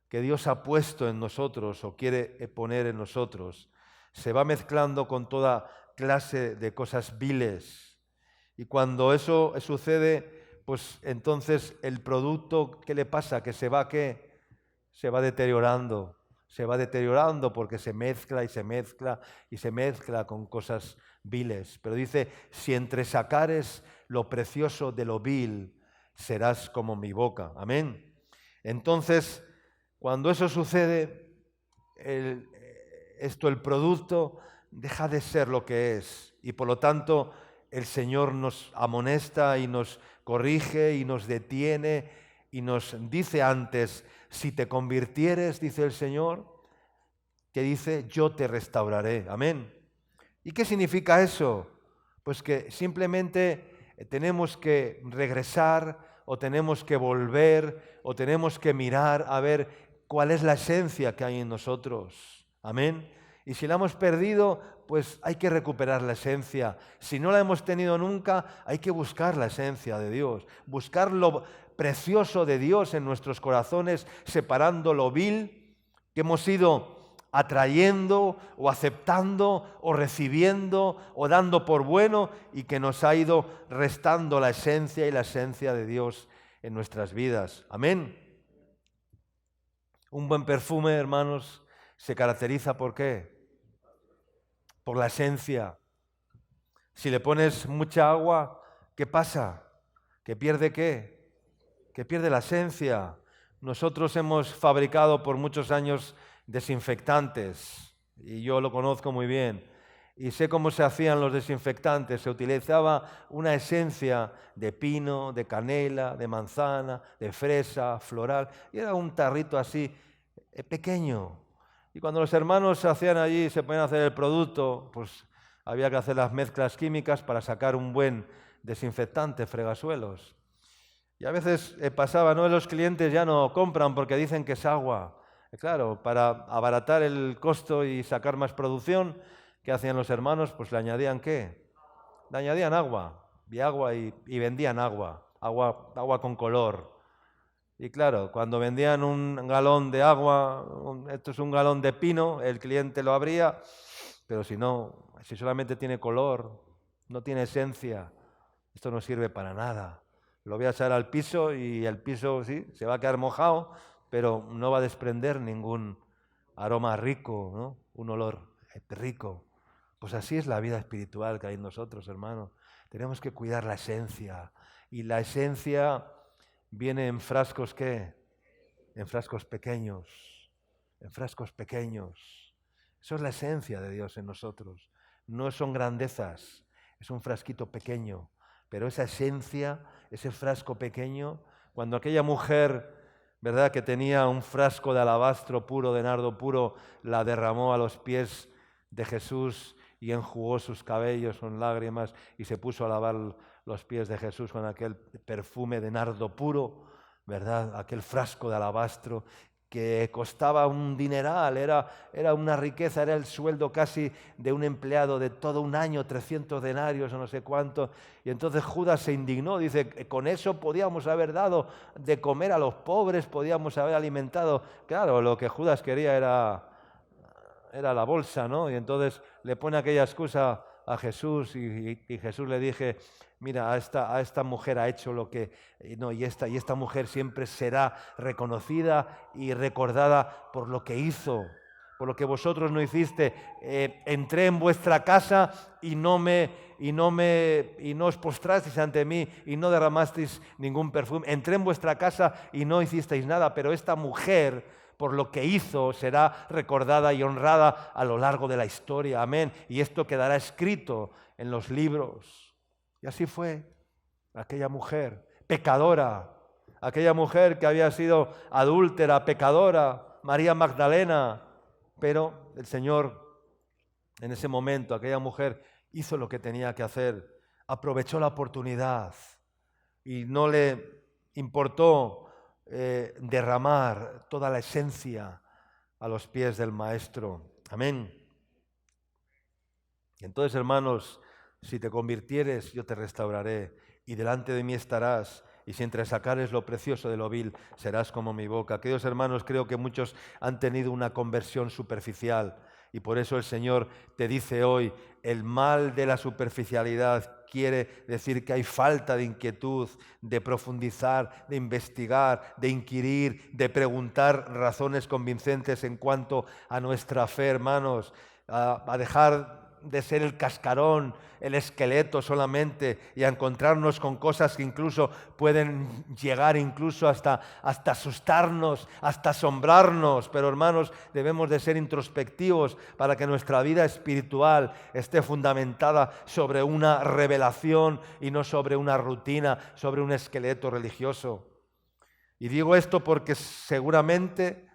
que Dios ha puesto en nosotros o quiere poner en nosotros se va mezclando con toda clase de cosas viles. Y cuando eso sucede, pues entonces el producto, ¿qué le pasa? Que se va deteriorando. Se va deteriorando porque se mezcla y se mezcla y se mezcla con cosas viles. Pero dice, si entresacares lo precioso de lo vil, serás como mi boca. Amén. Entonces, cuando eso sucede, el producto deja de ser lo que es. Y por lo tanto, el Señor nos amonesta y nos corrige y nos detiene y nos dice antes, si te convirtieres, dice el Señor, que dice, yo te restauraré. Amén. ¿Y qué significa eso? Pues que simplemente tenemos que regresar o tenemos que volver o tenemos que mirar a ver cuál es la esencia que hay en nosotros. Amén. Y si la hemos perdido, pues hay que recuperar la esencia. Si no la hemos tenido nunca, hay que buscar la esencia de Dios. Buscar lo precioso de Dios en nuestros corazones, separando lo vil, que hemos ido atrayendo o aceptando o recibiendo o dando por bueno y que nos ha ido restando la esencia y la esencia de Dios en nuestras vidas. Amén. Un buen perfume, hermanos, se caracteriza ¿por qué? Por la esencia. Si le pones mucha agua, ¿qué pasa? ¿Que pierde qué? Que pierde la esencia. Nosotros hemos fabricado por muchos años desinfectantes y yo lo conozco muy bien y sé cómo se hacían los desinfectantes. Se utilizaba una esencia de pino, de canela, de manzana, de fresa, floral y era un tarrito así pequeño. Y cuando los hermanos se hacían allí, se ponían a hacer el producto, pues había que hacer las mezclas químicas para sacar un buen desinfectante, fregasuelos. Y a veces pasaba, ¿no? Los clientes ya no compran porque dicen que es agua. Claro, para abaratar el costo y sacar más producción, ¿qué hacían los hermanos? Pues le añadían ¿qué? Le añadían agua, y vendían agua con color. Y claro, cuando vendían un galón de agua, esto es un galón de pino, el cliente lo abría, pero si solamente tiene color, no tiene esencia, esto no sirve para nada. Lo voy a echar al piso y el piso sí, se va a quedar mojado, pero no va a desprender ningún aroma rico, ¿no? Un olor rico. Pues así es la vida espiritual que hay en nosotros, hermanos. Tenemos que cuidar la esencia. Y la esencia viene en frascos, ¿qué? En frascos pequeños. En frascos pequeños. Eso es la esencia de Dios en nosotros. No son grandezas, es un frasquito pequeño. Pero esa esencia, ese frasco pequeño, cuando aquella mujer, ¿verdad?, que tenía un frasco de alabastro puro, de nardo puro, la derramó a los pies de Jesús y enjugó sus cabellos con lágrimas y se puso a lavar los pies de Jesús con aquel perfume de nardo puro, ¿verdad?, aquel frasco de alabastro que costaba un dineral, era una riqueza, era el sueldo casi de un empleado de todo un año, 300 denarios o no sé cuánto. Y entonces Judas se indignó, dice, con eso podíamos haber dado de comer a los pobres, podíamos haber alimentado. Claro, lo que Judas quería era la bolsa, ¿no? Y entonces le pone aquella excusa a Jesús y Jesús le dije, mira, a esta mujer ha hecho lo que... No, y esta mujer siempre será reconocida y recordada por lo que hizo, por lo que vosotros no hiciste. Entré en vuestra casa y no os postrasteis ante mí y no derramasteis ningún perfume. Entré en vuestra casa y no hicisteis nada, pero esta mujer, por lo que hizo, será recordada y honrada a lo largo de la historia. Amén. Y esto quedará escrito en los libros. Y así fue aquella mujer, pecadora, aquella mujer que había sido adúltera, pecadora, María Magdalena. Pero el Señor, en ese momento, aquella mujer hizo lo que tenía que hacer, aprovechó la oportunidad y no le importó derramar toda la esencia a los pies del Maestro. Amén. Y entonces, hermanos, si te convirtieres, yo te restauraré, y delante de mí estarás, y si entresacares lo precioso de lo vil, serás como mi boca. Queridos hermanos, creo que muchos han tenido una conversión superficial, y por eso el Señor te dice hoy, el mal de la superficialidad quiere decir que hay falta de inquietud, de profundizar, de investigar, de inquirir, de preguntar razones convincentes en cuanto a nuestra fe, hermanos, a dejar de ser el cascarón, el esqueleto solamente, y a encontrarnos con cosas que incluso pueden llegar incluso hasta asustarnos, hasta asombrarnos. Pero hermanos, debemos de ser introspectivos para que nuestra vida espiritual esté fundamentada sobre una revelación y no sobre una rutina, sobre un esqueleto religioso. Y digo esto porque seguramente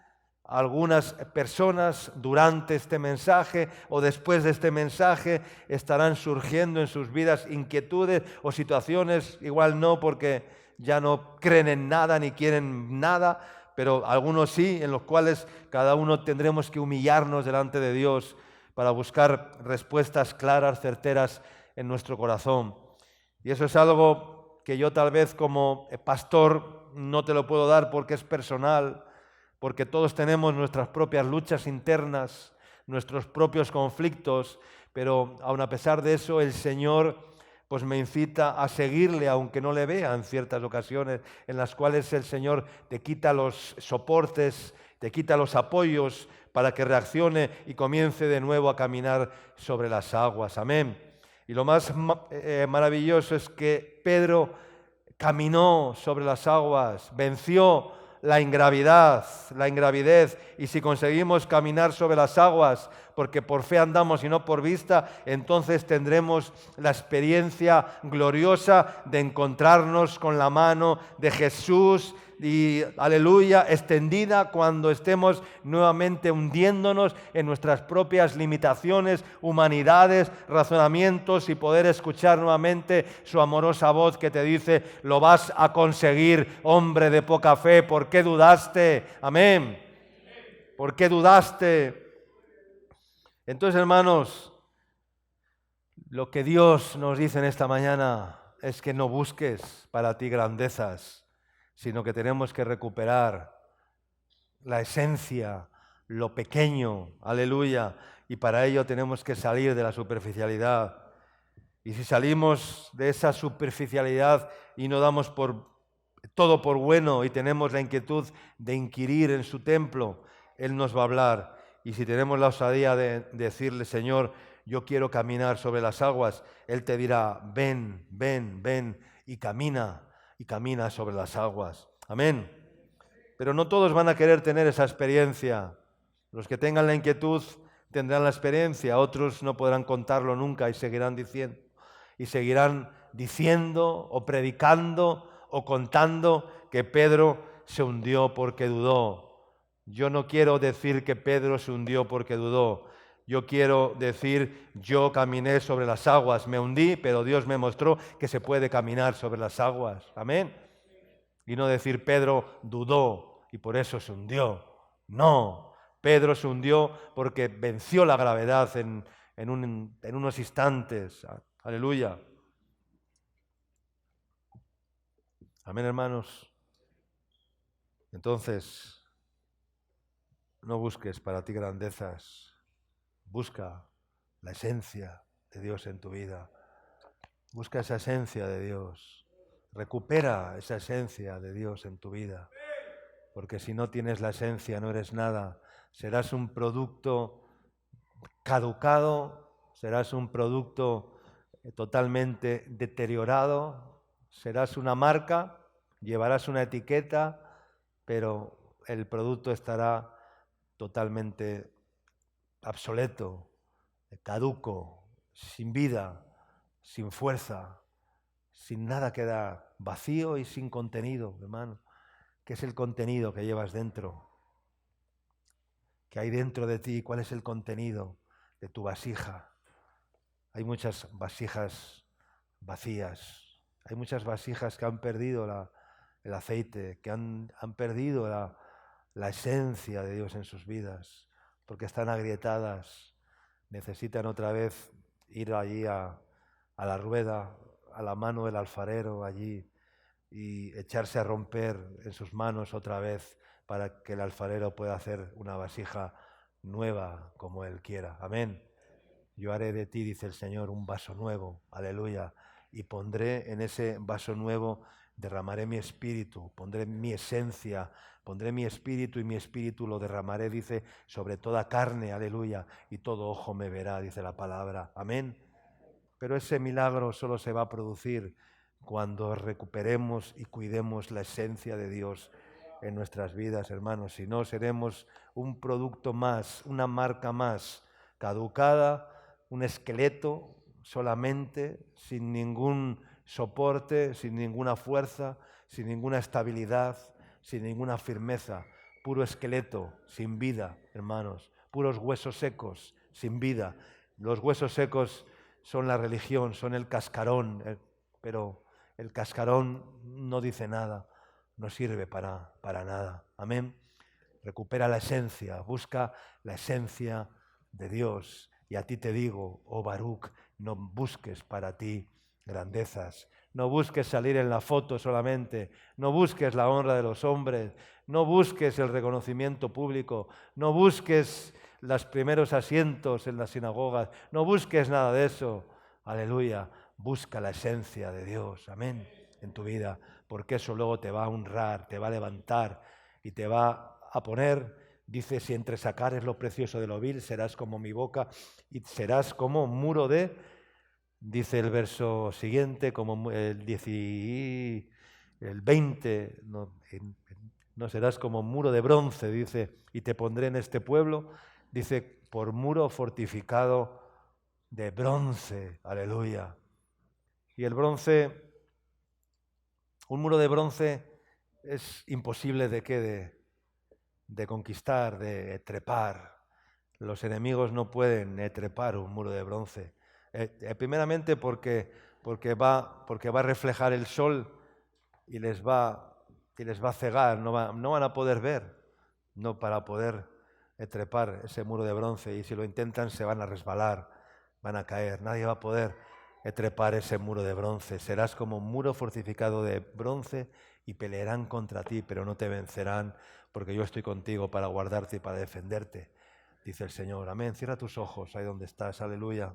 algunas personas durante este mensaje o después de este mensaje estarán surgiendo en sus vidas inquietudes o situaciones, igual no porque ya no creen en nada ni quieren nada, pero algunos sí, en los cuales cada uno tendremos que humillarnos delante de Dios para buscar respuestas claras, certeras en nuestro corazón. Y eso es algo que yo tal vez como pastor no te lo puedo dar porque es personal, porque todos tenemos nuestras propias luchas internas, nuestros propios conflictos, pero aun a pesar de eso el Señor pues me incita a seguirle, aunque no le vea en ciertas ocasiones en las cuales el Señor te quita los soportes, te quita los apoyos para que reaccione y comience de nuevo a caminar sobre las aguas. Amén. Y lo más maravilloso es que Pedro caminó sobre las aguas, venció la ingravidez, y si conseguimos caminar sobre las aguas, porque por fe andamos y no por vista, entonces tendremos la experiencia gloriosa de encontrarnos con la mano de Jesús y, aleluya, extendida cuando estemos nuevamente hundiéndonos en nuestras propias limitaciones, humanidades, razonamientos, y poder escuchar nuevamente su amorosa voz que te dice: lo vas a conseguir, hombre de poca fe, ¿por qué dudaste? Amén. ¿Por qué dudaste? Entonces, hermanos, lo que Dios nos dice en esta mañana es que no busques para ti grandezas, sino que tenemos que recuperar la esencia, lo pequeño, aleluya, y para ello tenemos que salir de la superficialidad. Y si salimos de esa superficialidad y no damos todo por bueno y tenemos la inquietud de inquirir en su templo, Él nos va a hablar. Y si tenemos la osadía de decirle: Señor, yo quiero caminar sobre las aguas, Él te dirá: ven, ven, ven, y camina sobre las aguas. Amén. Pero no todos van a querer tener esa experiencia. Los que tengan la inquietud tendrán la experiencia, otros no podrán contarlo nunca y seguirán diciendo o predicando o contando que Pedro se hundió porque dudó. Yo no quiero decir que Pedro se hundió porque dudó. Yo quiero decir: yo caminé sobre las aguas, me hundí, pero Dios me mostró que se puede caminar sobre las aguas. Amén. Y no decir: Pedro dudó y por eso se hundió. No, Pedro se hundió porque venció la gravedad en unos instantes. Aleluya. Amén, hermanos. Entonces, no busques para ti grandezas. Busca la esencia de Dios en tu vida. Busca esa esencia de Dios. Recupera esa esencia de Dios en tu vida. Porque si no tienes la esencia, no eres nada. Serás un producto caducado, serás un producto totalmente deteriorado, serás una marca, llevarás una etiqueta, pero el producto estará totalmente obsoleto, caduco, sin vida, sin fuerza, sin nada que dar, vacío y sin contenido, hermano. ¿Qué es el contenido que llevas dentro? ¿Qué hay dentro de ti? ¿Cuál es el contenido de tu vasija? Hay muchas vasijas vacías. Hay muchas vasijas que han perdido el aceite, que han perdido la esencia de Dios en sus vidas, porque están agrietadas. Necesitan otra vez ir allí a la rueda, a la mano del alfarero allí, y echarse a romper en sus manos otra vez para que el alfarero pueda hacer una vasija nueva como Él quiera. Amén. Yo haré de ti, dice el Señor, un vaso nuevo, aleluya, y pondré en ese vaso nuevo, derramaré mi espíritu, pondré mi esencia, pondré mi espíritu, y mi espíritu lo derramaré, dice, sobre toda carne, aleluya, y todo ojo me verá, dice la palabra. Amén. Pero ese milagro solo se va a producir cuando recuperemos y cuidemos la esencia de Dios en nuestras vidas, hermanos. Si no, seremos un producto más, una marca más, caducada, un esqueleto solamente, sin ningún soporte, sin ninguna fuerza, sin ninguna estabilidad, sin ninguna firmeza. Puro esqueleto, sin vida, hermanos. Puros huesos secos, sin vida. Los huesos secos son la religión, son el cascarón, pero el cascarón no dice nada, no sirve para nada. Amén. Recupera la esencia, busca la esencia de Dios. Y a ti te digo, oh Baruch, no busques para ti grandezas, No busques salir en la foto solamente, no busques la honra de los hombres, no busques el reconocimiento público, no busques los primeros asientos en las sinagogas, no busques nada de eso. Aleluya, busca la esencia de Dios, amén, en tu vida, porque eso luego te va a honrar, te va a levantar y te va a poner, dice, si entresacares lo precioso de lo vil, serás como mi boca y serás como un muro de, dice el verso siguiente, como el 20, no serás como un muro de bronce, dice, y te pondré en este pueblo, dice, por muro fortificado de bronce, aleluya. Y el bronce, un muro de bronce es imposible de conquistar, de trepar. Los enemigos no pueden trepar un muro de bronce. Primeramente porque va a reflejar el sol y les va a cegar, no van a poder ver, no para poder trepar ese muro de bronce, y si lo intentan se van a resbalar, van a caer, nadie va a poder trepar ese muro de bronce. Serás como un muro fortificado de bronce y pelearán contra ti, pero no te vencerán, porque yo estoy contigo para guardarte y para defenderte, dice el Señor. Amén. Cierra tus ojos ahí donde estás, aleluya.